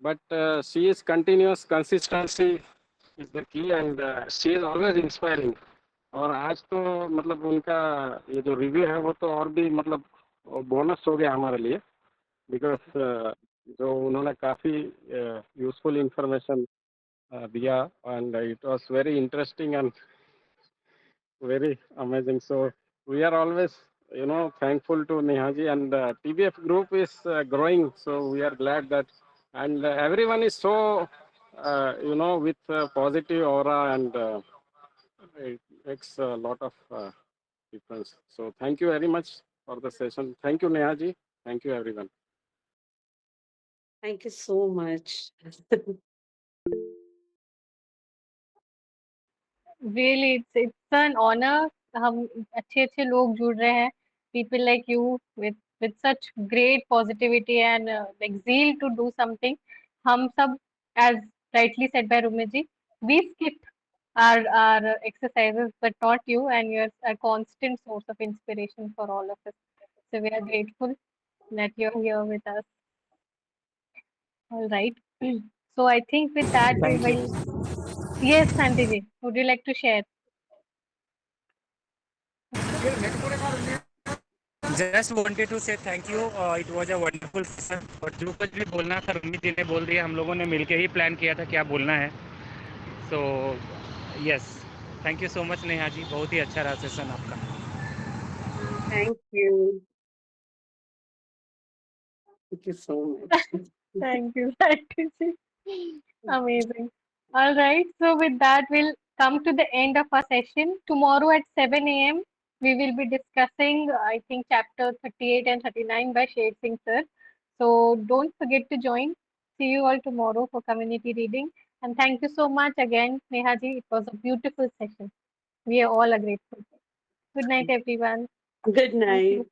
Speaker 5: But she is continuous consistency is the key and she is always inspiring. और आज तो मतलब उनका ये जो रिव्यू है वो तो और भी मतलब बोनस हो गया हमारे लिए बिकॉज जो उन्होंने काफ़ी यूजफुल इंफॉर्मेशन दिया and it was very interesting and very amazing. So we are always, thankful to Nehaji and TBF group is growing. So we are glad that, and everyone is so, with positive aura and it makes a lot of difference. So thank you very much for the session. Thank you, Nehaji. Thank you, everyone.
Speaker 1: Thank you so much.
Speaker 2: Really, it's an honor. हम अच्छे लोग जुड़ रहे हैं. People like you with such great positivity and like zeal to do something. हम सब, as rightly said by Rumeji, we skip our exercises, but not you, and you're a constant source of inspiration for all of us. So we are grateful that you're here with us. All right. So I think with that we
Speaker 3: Thank you.
Speaker 2: will. Yes, Santiji, would you like to share?
Speaker 3: Just wanted to say thank you, it was a wonderful session. और जो कुछ भी बोलना था रमीत जी ने बोल दिया, हम लोगों ने मिलके ही प्लान किया था क्या बोलना है। So yes, thank you so much Neha ji, बहुत ही अच्छा रहा सेशन आपका।
Speaker 1: Thank you. Thank you so much.
Speaker 2: Thank you, Santiji. Amazing. All right. So with that, we'll come to the end of our session. Tomorrow at 7 a.m., we will be discussing, I think, chapter 38 and 39 by Sher Singh sir. So don't forget to join. See you all tomorrow for community reading. And thank you so much again, Nehaji. It was a beautiful session. We are all grateful. Good night, everyone.
Speaker 1: Good
Speaker 2: Thank
Speaker 1: night.
Speaker 2: you.